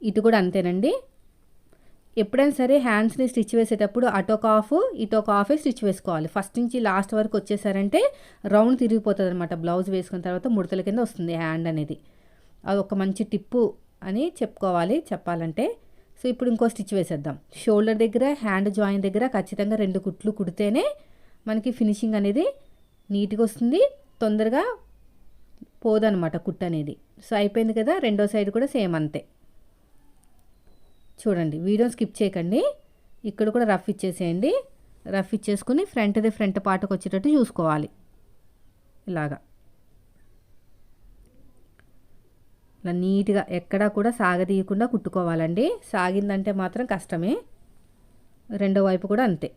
ఇటు కూడా అంతేనండి. ఎప్పుడైనా సరే హ్యాండ్స్ని స్టిచ్ వేసేటప్పుడు అటొక హాఫ్ ఇటొక హాఫే స్టిచ్ వేసుకోవాలి. ఫస్ట్ నుంచి లాస్ట్ వరకు వచ్చేసారంటే రౌండ్ తిరిగిపోతుంది అనమాట. బ్లౌజ్ వేసుకున్న తర్వాత ముడతల కింద వస్తుంది హ్యాండ్ అనేది. అది ఒక మంచి టిప్పు అని చెప్పాలంటే. సో ఇప్పుడు ఇంకో స్టిచ్ వేసేద్దాం. షోల్డర్ దగ్గర హ్యాండ్ జాయిన్ దగ్గర ఖచ్చితంగా 2 కుట్లు కుడితేనే మనకి ఫినిషింగ్ అనేది నీట్గా వస్తుంది, తొందరగా పోదనమాట కుట్టు అనేది. సో అయిపోయింది కదా, రెండో సైడ్ కూడా సేమ్ అంతే. చూడండి వీడియో స్కిప్ చేయకండి. ఇక్కడ కూడా రఫ్ ఇచ్చేసేయండి. రఫ్ ఇచ్చేసుకుని ఫ్రంట్ పార్ట్కి వచ్చేటట్టు చూసుకోవాలి. ఇలాగా ఇలా నీట్గా ఎక్కడా కూడా సాగదీయకుండా కుట్టుకోవాలండి. సాగిందంటే మాత్రం కష్టమే. రెండో వైపు కూడా అంతే.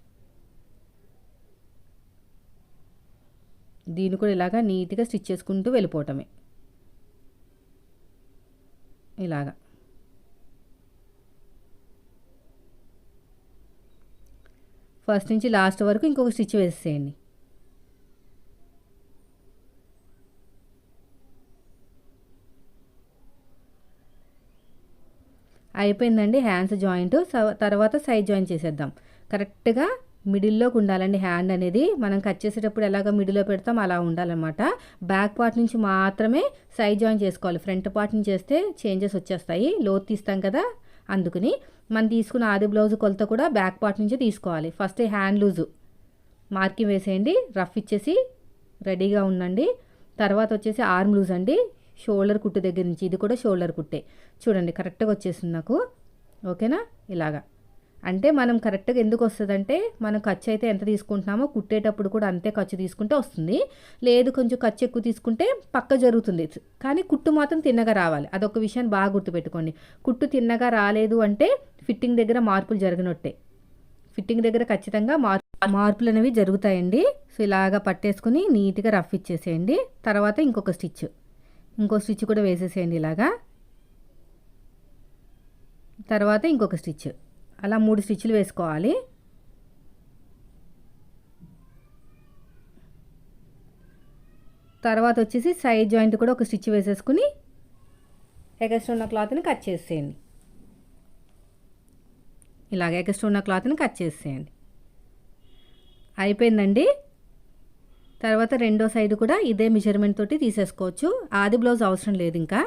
దీన్ని కూడా ఇలాగా నీట్గా స్టిచ్ చేసుకుంటూ వెళ్ళిపోవటమే ఇలాగా. ఫస్ట్ నుంచి లాస్ట్ వరకు ఇంకొక స్టిచ్ వేసేయండి. అయిపోయిందండి హ్యాండ్స్ జాయింట్. తర్వాత సైడ్ జాయిన్ చేసేద్దాం. కరెక్ట్గా మిడిల్లోకి ఉండాలండి హ్యాండ్ అనేది. మనం కట్ చేసేటప్పుడు ఎలాగ మిడిల్లో పెడతాం అలా ఉండాలన్నమాట. బ్యాక్ పార్ట్ నుంచి మాత్రమే సైడ్ జాయిన్ చేసుకోవాలి. ఫ్రంట్ పార్ట్ నుంచి చేస్తే చేంజెస్ వచ్చేస్తాయి, లోతు తీస్తాం కదా అందుకని. మనం తీసుకున్న ఆది బ్లౌజ్ కొలత కూడా బ్యాక్ పార్ట్ నుంచే తీసుకోవాలి. ఫస్ట్ హ్యాండ్ లూజు మార్కింగ్ వేసేయండి, రఫ్ ఇచ్చేసి రెడీగా ఉండండి. తర్వాత వచ్చేసి ఆర్మ్ లూజ్ అండి, షోల్డర్ కుట్టు దగ్గర నుంచి. ఇది కూడా షోల్డర్ కుట్టే. చూడండి కరెక్ట్గా వచ్చేసింది నాకు. ఓకేనా? ఇలాగా అంటే మనం కరెక్ట్గా ఎందుకు వస్తుందంటే మనం ఖర్చు అయితే ఎంత తీసుకుంటున్నామో కుట్టేటప్పుడు కూడా అంతే ఖర్చు తీసుకుంటే వస్తుంది. లేదు కొంచెం ఖర్చు ఎక్కువ తీసుకుంటే పక్క జరుగుతుంది, కానీ కుట్టు మాత్రం తిన్నగా రావాలి. అదొక విషయాన్ని బాగా గుర్తుపెట్టుకోండి. కుట్టు తిన్నగా రాలేదు అంటే ఫిట్టింగ్ దగ్గర మార్పులు జరిగినట్టే. ఫిట్టింగ్ దగ్గర ఖచ్చితంగా మార్పులు అనేవి జరుగుతాయండి. సో ఇలాగా పట్టేసుకుని నీట్గా రఫ్ ఇచ్చేసేయండి. తర్వాత ఇంకో స్టిచ్ కూడా వేసేసేయండి ఇలాగా. తర్వాత ఇంకొక స్టిచ్, అలా 3 స్టిచ్లు వేసుకోవాలి. తర్వాత వచ్చేసి సైడ్ జాయింట్ కూడా ఒక స్టిచ్ వేసేసుకుని ఎగస్ట్రా ఉన్న క్లాత్ని కట్ చేసేయండి. ఇలాగ ఎగస్ట్రా ఉన్న క్లాత్ని కట్ చేసేయండి. అయిపోయిందండి. తర్వాత రెండో సైడ్ కూడా ఇదే మెజర్మెంట్ తోటి తీసేసుకోవచ్చు. ఆది బ్లౌజ్ అవసరం లేదు. ఇంకా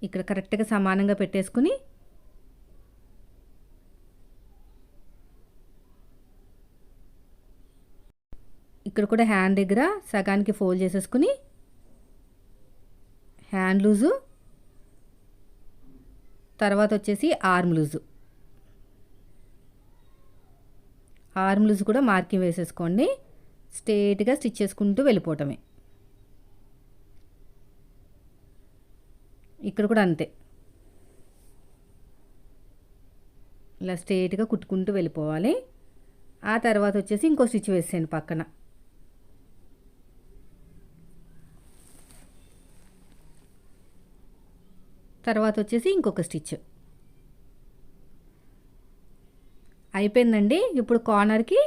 ఇక్కడ కరెక్ట్గా సమానంగా పెట్టేసుకుని ఇక్కడ కూడా హ్యాండ్ దగ్గర సగానికి ఫోల్డ్ చేసేసుకుని హ్యాండ్ లూజు, తర్వాత వచ్చేసి ఆర్మ్ లూజ్ కూడా మార్కింగ్ వేసేసుకోండి. స్ట్రేట్గా స్టిచ్ చేసుకుంటూ వెళ్ళిపోవటమే. ఇక్కడ కూడా అంతే, ఇలా స్ట్రైట్గా కుట్టుకుంటూ వెళ్ళిపోవాలి. ఆ తర్వాత వచ్చేసి ఇంకో స్టిచ్ వేసేయండి పక్కన. తర్వాత వచ్చేసి ఇంకొక స్టిచ్ అయిపోయిందండి. ఇప్పుడు కార్నర్కి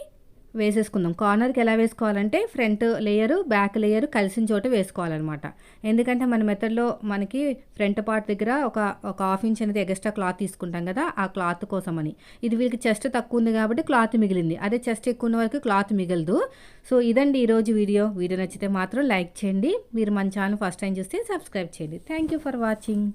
వేసేసుకుందాం. కార్నర్కి ఎలా వేసుకోవాలంటే ఫ్రంట్ లేయరు బ్యాక్ లేయరు కలిసిన చోట వేసుకోవాలన్నమాట. ఎందుకంటే మన మెథడ్లో మనకి ఫ్రంట్ పార్ట్ దగ్గర ఒక హాఫ్ ఇంచ్ అనేది ఎక్స్ట్రా క్లాత్ తీసుకుంటాం కదా, ఆ క్లాత్ కోసమని. ఇది వీళ్ళకి చెస్ట్ తక్కువ ఉంది కాబట్టి క్లాత్ మిగిలింది, అదే చెస్ట్ ఎక్కువ ఉన్న వరకు క్లాత్ మిగలదు. సో ఇదండి ఈరోజు వీడియో నచ్చితే మాత్రం లైక్ చేయండి. మీరు మన ఛానల్ ఫస్ట్ టైం చూస్తే సబ్స్క్రైబ్ చేయండి. Thank you for watching.